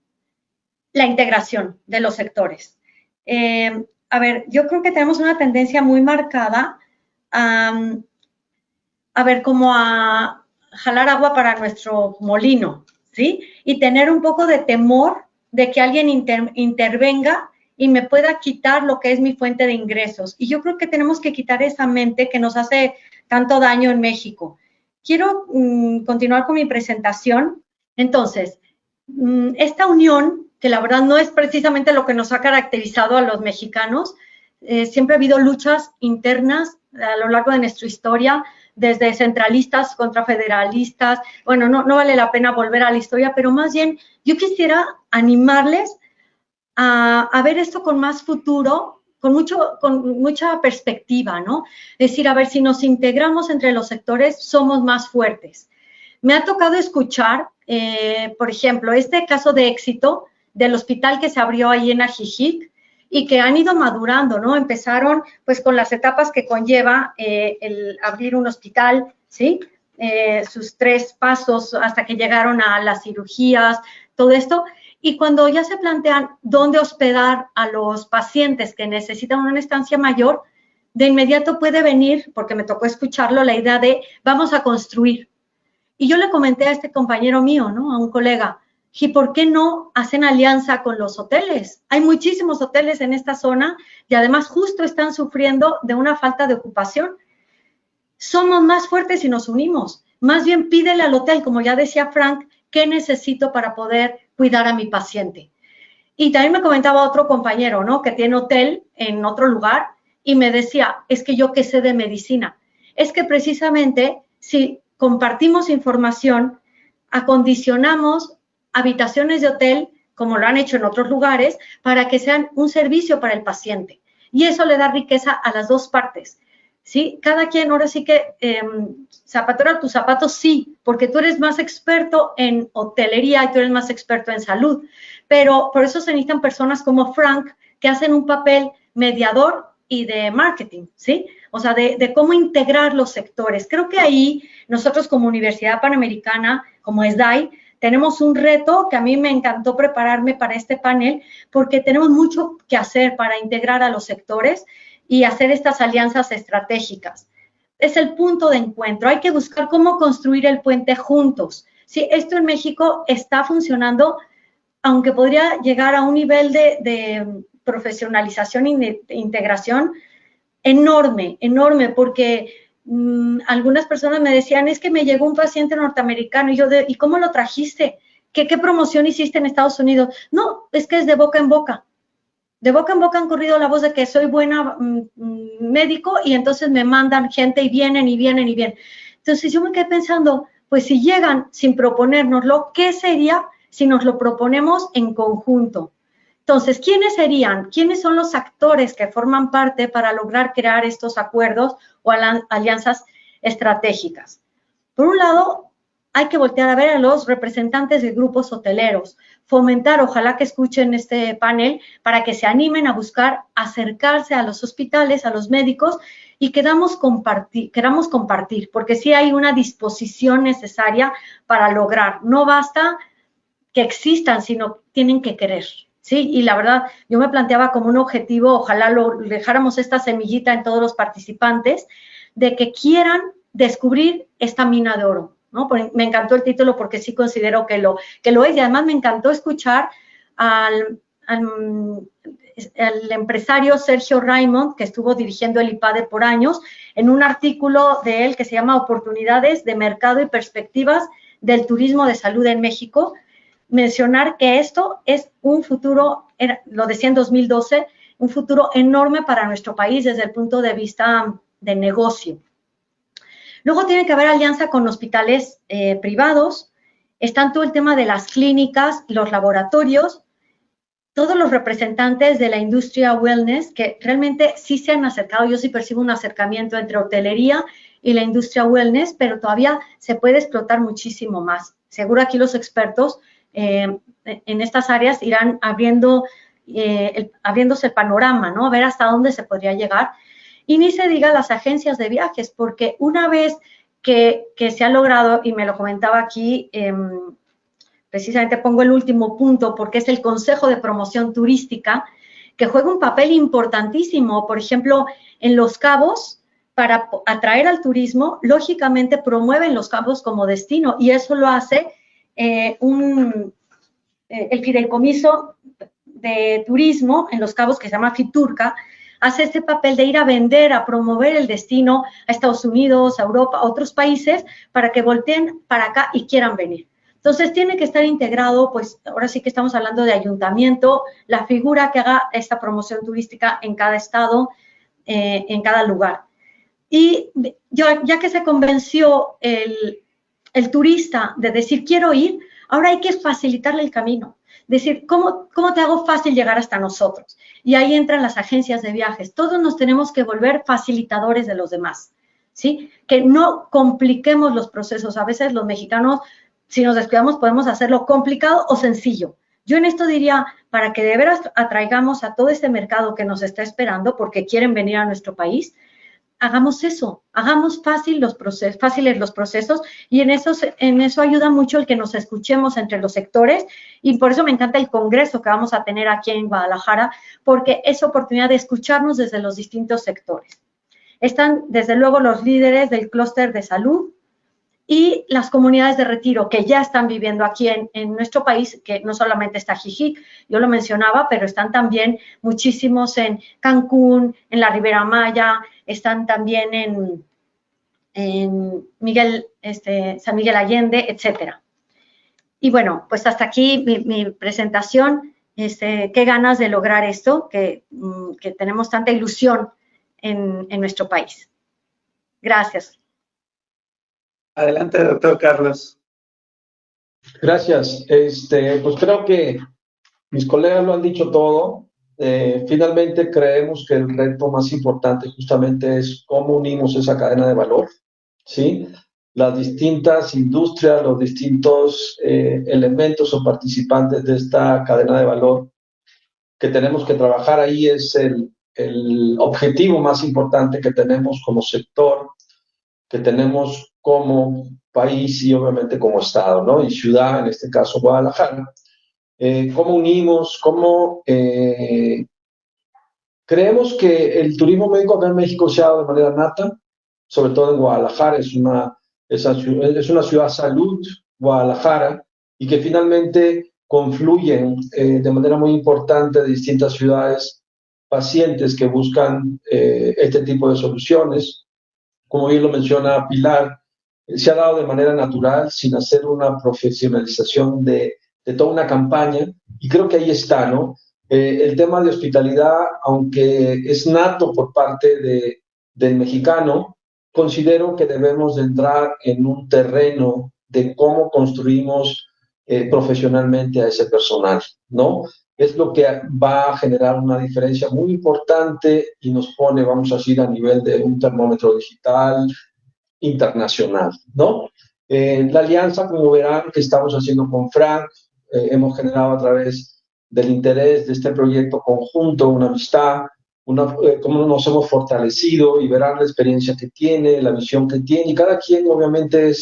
la integración de los sectores. A ver, yo creo que tenemos una tendencia muy marcada a ver, como a jalar agua para nuestro molino, ¿sí? Y tener un poco de temor de que alguien intervenga y me pueda quitar lo que es mi fuente de ingresos. Y yo creo que tenemos que quitar esa mente que nos hace tanto daño en México. Quiero continuar con mi presentación. Entonces, esta unión, que la verdad no es precisamente lo que nos ha caracterizado a los mexicanos, siempre ha habido luchas internas a lo largo de nuestra historia, desde centralistas contra federalistas. Bueno, no vale la pena volver a la historia, pero más bien yo quisiera animarles a ver esto con más futuro, con mucha perspectiva, ¿no? Es decir, a ver, si nos integramos entre los sectores, somos más fuertes. Me ha tocado escuchar, por ejemplo, este caso de éxito del hospital que se abrió ahí en Ajijic y que han ido madurando, ¿no? Empezaron, pues, con las etapas que conlleva el abrir un hospital, ¿sí? Sus 3 pasos hasta que llegaron a las cirugías, todo esto. Y cuando ya se plantean dónde hospedar a los pacientes que necesitan una estancia mayor, de inmediato puede venir, porque me tocó escucharlo, la idea de vamos a construir. Y yo le comenté a este compañero mío, ¿no? A un colega, ¿y por qué no hacen alianza con los hoteles? Hay muchísimos hoteles en esta zona y además justo están sufriendo de una falta de ocupación. Somos más fuertes si nos unimos. Más bien pídele al hotel, como ya decía Frank, ¿qué necesito para poder cuidar a mi paciente? Y también me comentaba otro compañero, ¿no? Que tiene hotel en otro lugar y me decía, es que yo qué sé de medicina. Es que precisamente si compartimos información, acondicionamos habitaciones de hotel, como lo han hecho en otros lugares, para que sean un servicio para el paciente. Y eso le da riqueza a las dos partes, ¿sí? Cada quien, ahora sí que, zapatero a tus zapatos, sí, porque tú eres más experto en hotelería y tú eres más experto en salud. Pero por eso se necesitan personas como Frank, que hacen un papel mediador y de marketing, ¿sí? O sea, de cómo integrar los sectores. Creo que ahí nosotros como Universidad Panamericana, como SDAI, tenemos un reto que a mí me encantó prepararme para este panel, porque tenemos mucho que hacer para integrar a los sectores y hacer estas alianzas estratégicas. Es el punto de encuentro. Hay que buscar cómo construir el puente juntos. Sí, esto en México está funcionando, aunque podría llegar a un nivel de profesionalización y de integración enorme, enorme, porque algunas personas me decían, es que me llegó un paciente norteamericano, y yo, ¿y cómo lo trajiste? ¿Qué promoción hiciste en Estados Unidos? No, es que es de boca en boca. De boca en boca han corrido la voz de que soy buena médico y entonces me mandan gente y vienen y vienen y vienen. Entonces yo me quedé pensando, pues si llegan sin proponérnoslo, ¿qué sería si nos lo proponemos en conjunto? Entonces, ¿quiénes serían? ¿Quiénes son los actores que forman parte para lograr crear estos acuerdos o alianzas estratégicas? Por un lado, hay que voltear a ver a los representantes de grupos hoteleros, fomentar, ojalá que escuchen este panel, para que se animen a buscar acercarse a los hospitales, a los médicos, y queramos compartir, porque sí hay una disposición necesaria para lograr. No basta que existan, sino tienen que querer. Sí, y la verdad, yo me planteaba como un objetivo, ojalá lo dejáramos esta semillita en todos los participantes, de que quieran descubrir esta mina de oro, ¿no? Me encantó el título porque sí considero que lo es, y además me encantó escuchar al empresario Sergio Raymond, que estuvo dirigiendo el IPADE por años, en un artículo de él que se llama Oportunidades de Mercado y Perspectivas del Turismo de Salud en México, mencionar que esto es un futuro, lo decía en 2012, un futuro enorme para nuestro país desde el punto de vista de negocio. Luego tiene que haber alianza con hospitales privados, están todo el tema de las clínicas, los laboratorios, todos los representantes de la industria wellness que realmente sí se han acercado. Yo sí percibo un acercamiento entre hotelería y la industria wellness, pero todavía se puede explotar muchísimo más. Seguro aquí los expertos en estas áreas irán abriéndose el panorama, ¿no? A ver hasta dónde se podría llegar. Y ni se diga las agencias de viajes, porque una vez que se ha logrado, y me lo comentaba aquí, precisamente pongo el último punto, porque es el Consejo de Promoción Turística, que juega un papel importantísimo. Por ejemplo, en Los Cabos, para atraer al turismo, lógicamente promueven Los Cabos como destino, y eso lo hace el fideicomiso de turismo en Los Cabos, que se llama FITURCA, hace este papel de ir a vender, a promover el destino a Estados Unidos, a Europa, a otros países, para que volteen para acá y quieran venir. Entonces, tiene que estar integrado, pues ahora sí que estamos hablando de ayuntamiento, la figura que haga esta promoción turística en cada estado, en cada lugar. Y ya que se convenció el turista de decir, quiero ir, ahora hay que facilitarle el camino. Decir, ¿cómo te hago fácil llegar hasta nosotros? Y ahí entran las agencias de viajes. Todos nos tenemos que volver facilitadores de los demás, ¿sí? Que no compliquemos los procesos. A veces los mexicanos, si nos descuidamos, podemos hacerlo complicado o sencillo. Yo en esto diría, para que de veras atraigamos a todo este mercado que nos está esperando porque quieren venir a nuestro país, hagamos eso, hagamos fáciles los procesos, y en eso ayuda mucho el que nos escuchemos entre los sectores, y por eso me encanta el congreso que vamos a tener aquí en Guadalajara, porque es oportunidad de escucharnos desde los distintos sectores. Están, desde luego, los líderes del clúster de salud y las comunidades de retiro que ya están viviendo aquí en nuestro país, que no solamente está Jijic, yo lo mencionaba, pero están también muchísimos en Cancún, en la Ribera Maya, están también en San Miguel Allende, etcétera. Y bueno, pues hasta aquí mi presentación. Qué ganas de lograr esto, que tenemos tanta ilusión en nuestro país. Gracias. Adelante, doctor Carlos. Gracias. Pues creo que mis colegas lo han dicho todo. Finalmente creemos que el reto más importante justamente es cómo unimos esa cadena de valor, ¿sí? Las distintas industrias, los distintos elementos o participantes de esta cadena de valor que tenemos que trabajar ahí es el objetivo más importante que tenemos como sector, que tenemos como país y obviamente como estado, ¿no? Y ciudad, en este caso Guadalajara. ¿Cómo unimos? ¿Cómo creemos que el turismo médico acá en México se ha dado de manera nata? Sobre todo en Guadalajara, es una ciudad salud, Guadalajara, y que finalmente confluyen de manera muy importante de distintas ciudades pacientes que buscan este tipo de soluciones. Como bien lo menciona Pilar, se ha dado de manera natural, sin hacer una profesionalización de toda una campaña, y creo que ahí está, ¿no? El tema de hospitalidad, aunque es nato por parte del mexicano, considero que debemos de entrar en un terreno de cómo construimos profesionalmente a ese personal, ¿no? Es lo que va a generar una diferencia muy importante y nos pone, vamos a decir, a nivel de un termómetro digital internacional, ¿no? La alianza, como verán, que estamos haciendo con Frank, hemos generado a través del interés de este proyecto conjunto una amistad, cómo nos hemos fortalecido, y verán la experiencia que tiene, la visión que tiene, y cada quien obviamente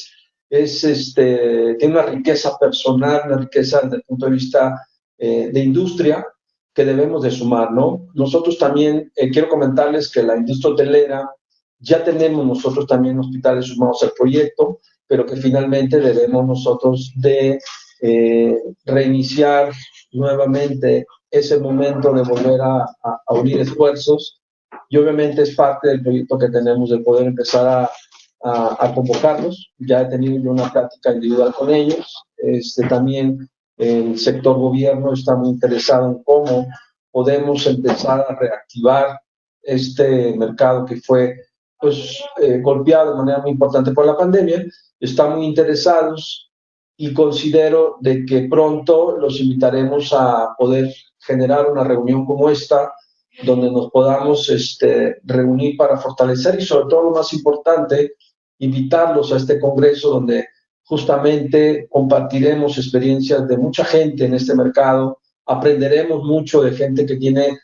tiene una riqueza personal, una riqueza desde el punto de vista de industria que debemos de sumar, ¿no? Nosotros también, quiero comentarles que la industria hotelera, ya tenemos nosotros también hospitales sumados al proyecto, pero que finalmente debemos nosotros de reiniciar nuevamente ese momento de volver a unir esfuerzos, y obviamente es parte del proyecto que tenemos de poder empezar a convocarlos. Ya he tenido yo una plática individual con ellos. También el sector gobierno está muy interesado en cómo podemos empezar a reactivar este mercado que fue golpeado de manera muy importante por la pandemia. Están muy interesados, y considero de que pronto los invitaremos a poder generar una reunión como esta, donde nos podamos reunir para fortalecer, y sobre todo lo más importante, invitarlos a este congreso donde justamente compartiremos experiencias de mucha gente en este mercado, aprenderemos mucho de gente que tiene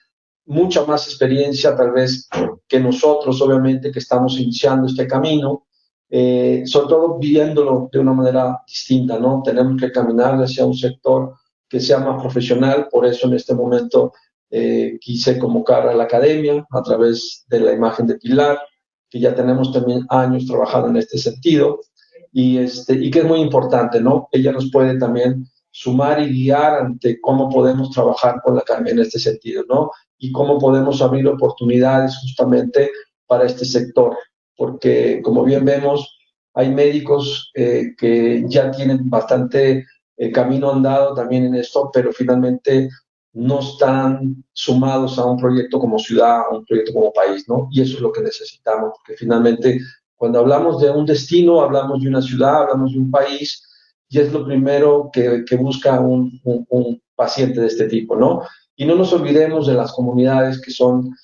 mucha más experiencia tal vez que nosotros, obviamente, que estamos iniciando este camino, sobre todo viéndolo de una manera distinta, ¿no? Tenemos que caminar hacia un sector que sea más profesional, por eso en este momento quise convocar a la academia a través de la imagen de Pilar, que ya tenemos también años trabajando en este sentido, y que es muy importante, ¿no? Ella nos puede también sumar y guiar ante cómo podemos trabajar con la academia en este sentido, ¿no? Y cómo podemos abrir oportunidades justamente para este sector, porque como bien vemos, hay médicos que ya tienen bastante camino andado también en esto, pero finalmente no están sumados a un proyecto como ciudad, a un proyecto como país, ¿no? Y eso es lo que necesitamos, porque finalmente cuando hablamos de un destino, hablamos de una ciudad, hablamos de un país, y es lo primero que busca un paciente de este tipo, ¿no? Y no nos olvidemos de las comunidades que son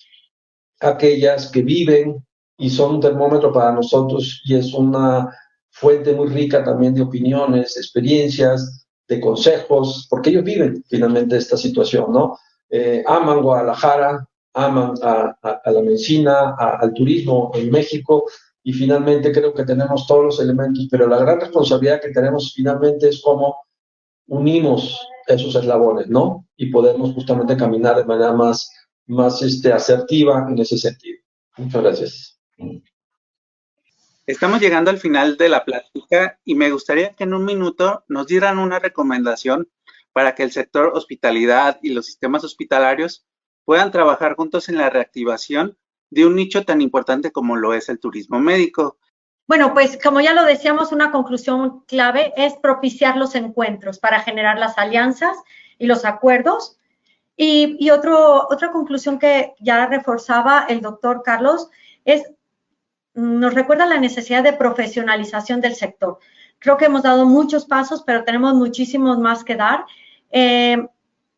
aquellas que viven y son un termómetro para nosotros y es una fuente muy rica también de opiniones, de experiencias, de consejos, porque ellos viven finalmente esta situación, ¿no? Aman Guadalajara, aman a la medicina, al turismo en México y finalmente creo que tenemos todos los elementos, pero la gran responsabilidad que tenemos finalmente es cómo unimos esos eslabones, ¿no? Y podemos justamente caminar de manera más asertiva en ese sentido. Muchas gracias. Estamos llegando al final de la plática y me gustaría que en un minuto nos dieran una recomendación para que el sector hospitalidad y los sistemas hospitalarios puedan trabajar juntos en la reactivación de un nicho tan importante como lo es el turismo médico. Bueno, pues como ya lo decíamos, una conclusión clave es propiciar los encuentros para generar las alianzas y los acuerdos. Y otra conclusión que ya reforzaba el doctor Carlos nos recuerda la necesidad de profesionalización del sector. Creo que hemos dado muchos pasos, pero tenemos muchísimos más que dar.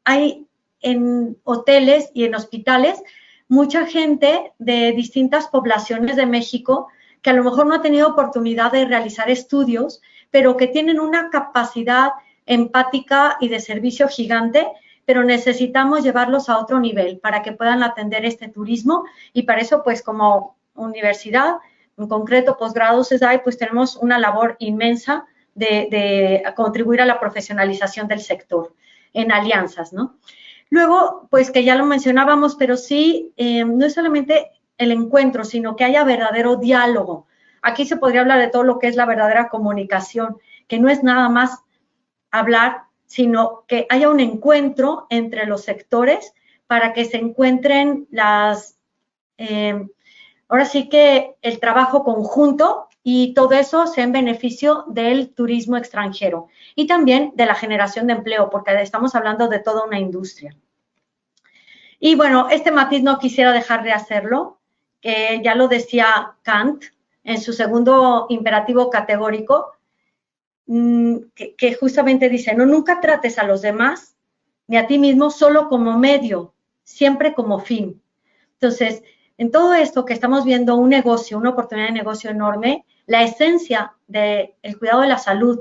Hay en hoteles y en hospitales mucha gente de distintas poblaciones de México que a lo mejor no ha tenido oportunidad de realizar estudios, pero que tienen una capacidad empática y de servicio gigante, pero necesitamos llevarlos a otro nivel para que puedan atender este turismo y para eso, pues como universidad, en concreto posgrado CESAI, pues tenemos una labor inmensa de contribuir a la profesionalización del sector en alianzas, ¿no? Luego, pues que ya lo mencionábamos, pero sí, no es solamente el encuentro, sino que haya verdadero diálogo. Aquí se podría hablar de todo lo que es la verdadera comunicación, que no es nada más hablar, sino que haya un encuentro entre los sectores para que se encuentren ahora sí que el trabajo conjunto y todo eso sea en beneficio del turismo extranjero y también de la generación de empleo, porque estamos hablando de toda una industria. Y bueno, este matiz no quisiera dejar de hacerlo, que ya lo decía Kant en su segundo imperativo categórico, que justamente dice, no, nunca trates a los demás ni a ti mismo solo como medio, siempre como fin. Entonces, en todo esto que estamos viendo un negocio, una oportunidad de negocio enorme, la esencia del cuidado de la salud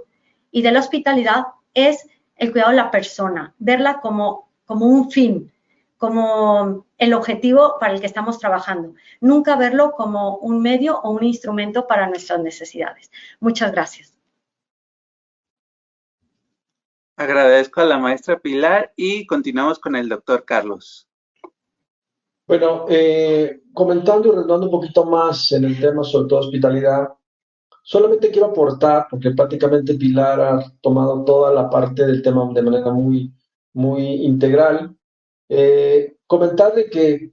y de la hospitalidad es el cuidado de la persona, verla como un fin, como el objetivo para el que estamos trabajando. Nunca verlo como un medio o un instrumento para nuestras necesidades. Muchas gracias. Agradezco a la maestra Pilar y continuamos con el doctor Carlos. Bueno, comentando y redondeando un poquito más en el tema, sobre todo hospitalidad, solamente quiero aportar, porque prácticamente Pilar ha tomado toda la parte del tema de manera muy, muy integral, comentar de que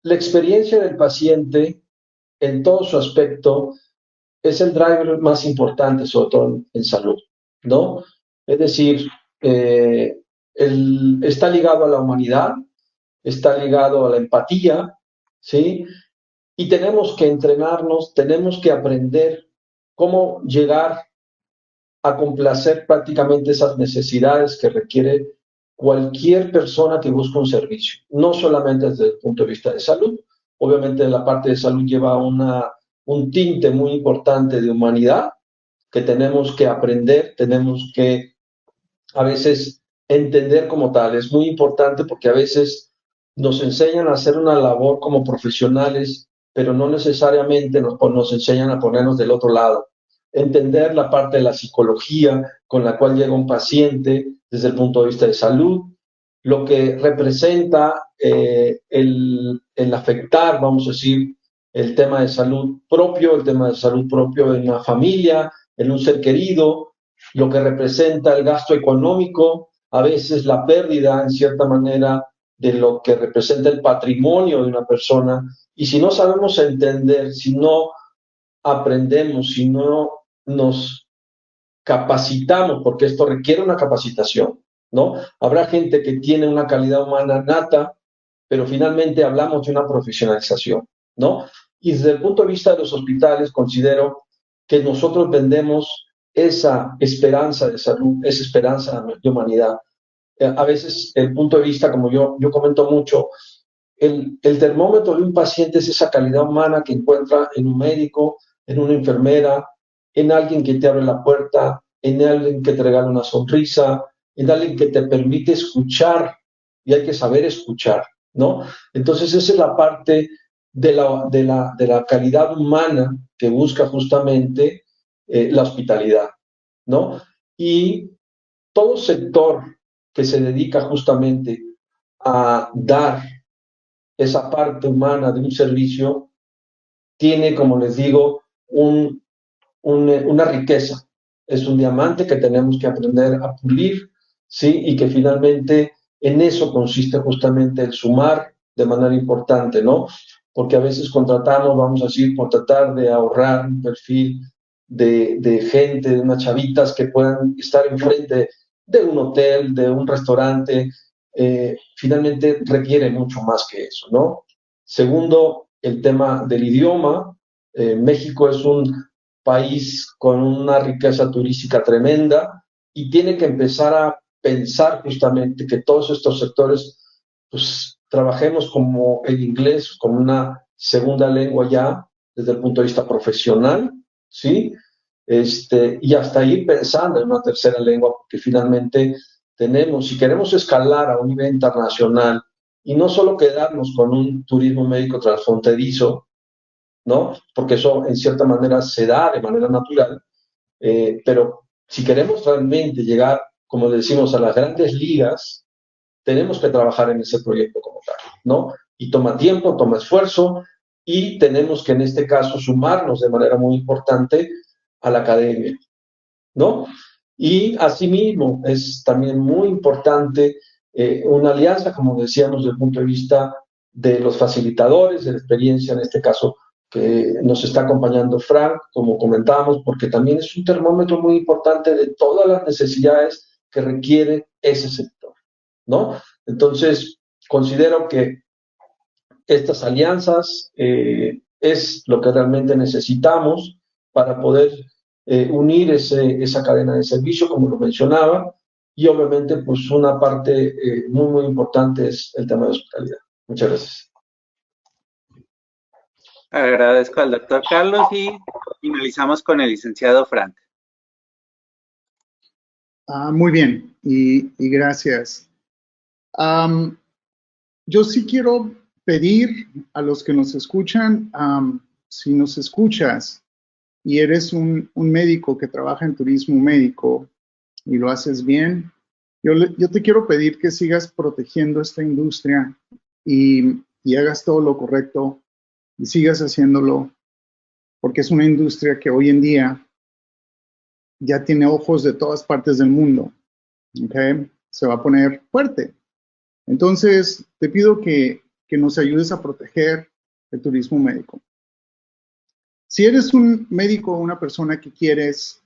la experiencia del paciente en todo su aspecto es el driver más importante, sobre todo en salud, ¿no? Es decir, está ligado a la humanidad, está ligado a la empatía, ¿sí? Y tenemos que entrenarnos, tenemos que aprender cómo llegar a complacer prácticamente esas necesidades que requiere cualquier persona que busca un servicio, no solamente desde el punto de vista de salud. Obviamente la parte de salud lleva un tinte muy importante de humanidad que tenemos que aprender, tenemos que a veces entender como tal. Es muy importante porque a veces nos enseñan a hacer una labor como profesionales, pero no necesariamente nos enseñan a ponernos del otro lado. Entender la parte de la psicología con la cual llega un paciente desde el punto de vista de salud, lo que representa el afectar, vamos a decir, el tema de salud propio, en una familia, en un ser querido, lo que representa el gasto económico, a veces la pérdida, en cierta manera, de lo que representa el patrimonio de una persona. Y si no sabemos entender, si no aprendemos, si no nos capacitamos, porque esto requiere una capacitación, ¿no? Habrá gente que tiene una calidad humana nata, pero finalmente hablamos de una profesionalización, ¿no? Y desde el punto de vista de los hospitales, considero que nosotros vendemos esa esperanza de salud, esa esperanza de humanidad. A veces el punto de vista, como yo comento mucho, el termómetro de un paciente es esa calidad humana que encuentra en un médico, en una enfermera, en alguien que te abre la puerta, en alguien que te regala una sonrisa, en alguien que te permite escuchar, y hay que saber escuchar, ¿no? Entonces esa es la parte de la calidad humana que busca justamente la hospitalidad, ¿no? Y todo sector que se dedica justamente a dar esa parte humana de un servicio tiene, como les digo, una riqueza. Es un diamante que tenemos que aprender a pulir, ¿sí? Y que finalmente en eso consiste justamente el sumar de manera importante, ¿no? Porque a veces contratamos, vamos a decir, por tratar de ahorrar un perfil de gente, de unas chavitas que puedan estar enfrente de un hotel, de un restaurante, finalmente requiere mucho más que eso, ¿no? Segundo, el tema del idioma. México es un país con una riqueza turística tremenda y tiene que empezar a pensar justamente que todos estos sectores, pues, trabajemos como el inglés, como una segunda lengua ya desde el punto de vista profesional, ¿sí? Y hasta ir pensando en una tercera lengua, porque finalmente tenemos, si queremos escalar a un nivel internacional y no solo quedarnos con un turismo médico transfronterizo, ¿no? Porque eso en cierta manera se da de manera natural, pero si queremos realmente llegar, como decimos, a las grandes ligas, tenemos que trabajar en ese proyecto como tal, ¿no? Y toma tiempo, toma esfuerzo, y tenemos que en este caso sumarnos de manera muy importante a la academia, ¿no? Y asimismo es también muy importante una alianza, como decíamos, desde el punto de vista de los facilitadores, de la experiencia, en este caso, que nos está acompañando Frank, como comentábamos, porque también es un termómetro muy importante de todas las necesidades que requiere ese sector, ¿no? Entonces, considero que estas alianzas es lo que realmente necesitamos para poder unir esa cadena de servicio, como lo mencionaba, y obviamente pues una parte muy, muy importante es el tema de hospitalidad. Muchas gracias. Agradezco al doctor Carlos y finalizamos con el licenciado Frank. Muy bien, y gracias. Yo sí quiero pedir a los que nos escuchan, si nos escuchas y eres un médico que trabaja en turismo médico y lo haces bien, yo te quiero pedir que sigas protegiendo esta industria y hagas todo lo correcto y sigas haciéndolo, porque es una industria que hoy en día ya tiene ojos de todas partes del mundo, ¿ok? Se va a poner fuerte. Entonces, te pido que nos ayudes a proteger el turismo médico. Si eres un médico o una persona que quieres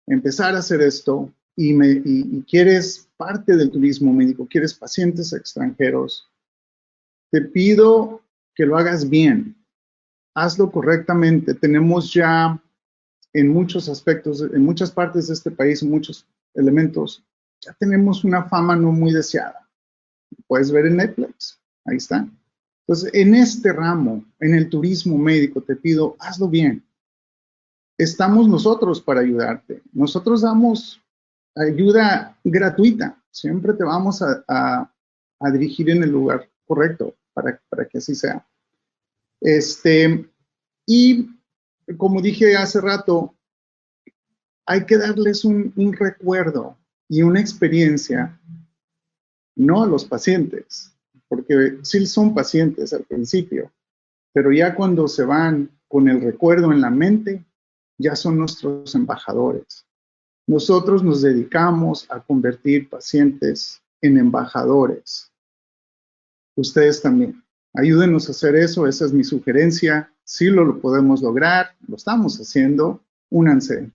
empezar a hacer esto y quieres parte del turismo médico, quieres pacientes extranjeros, te pido que lo hagas bien. Hazlo correctamente. Tenemos ya en muchos aspectos, en muchas partes de este país, muchos elementos, ya tenemos una fama no muy deseada. Puedes ver en Netflix, ahí está. Entonces, en este ramo, en el turismo médico, te pido, hazlo bien. Estamos nosotros para ayudarte. Nosotros damos ayuda gratuita. Siempre te vamos a dirigir en el lugar correcto para que así sea. Y como dije hace rato, hay que darles un recuerdo y una experiencia, no a los pacientes, porque sí son pacientes al principio, pero ya cuando se van con el recuerdo en la mente, ya son nuestros embajadores. Nosotros nos dedicamos a convertir pacientes en embajadores. Ustedes también. Ayúdenos a hacer eso, esa es mi sugerencia. Si lo podemos lograr, lo estamos haciendo, únanse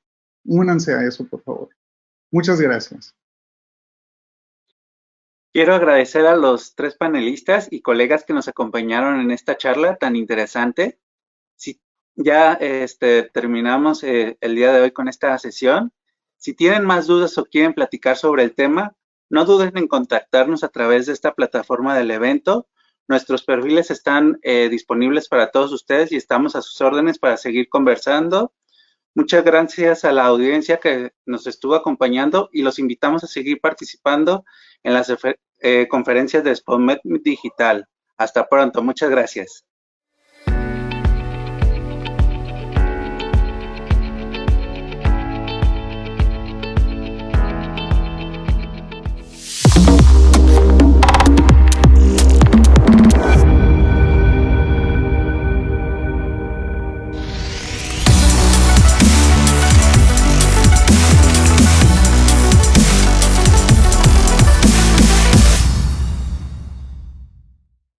a eso, por favor. Muchas gracias. Quiero agradecer a los 3 panelistas y colegas que nos acompañaron en esta charla tan interesante. Si ya terminamos el día de hoy con esta sesión. Si tienen más dudas o quieren platicar sobre el tema, no duden en contactarnos a través de esta plataforma del evento. Nuestros perfiles están disponibles para todos ustedes y estamos a sus órdenes para seguir conversando. Muchas gracias a la audiencia que nos estuvo acompañando y los invitamos a seguir participando en las conferencias de SPONMED Digital. Hasta pronto. Muchas gracias.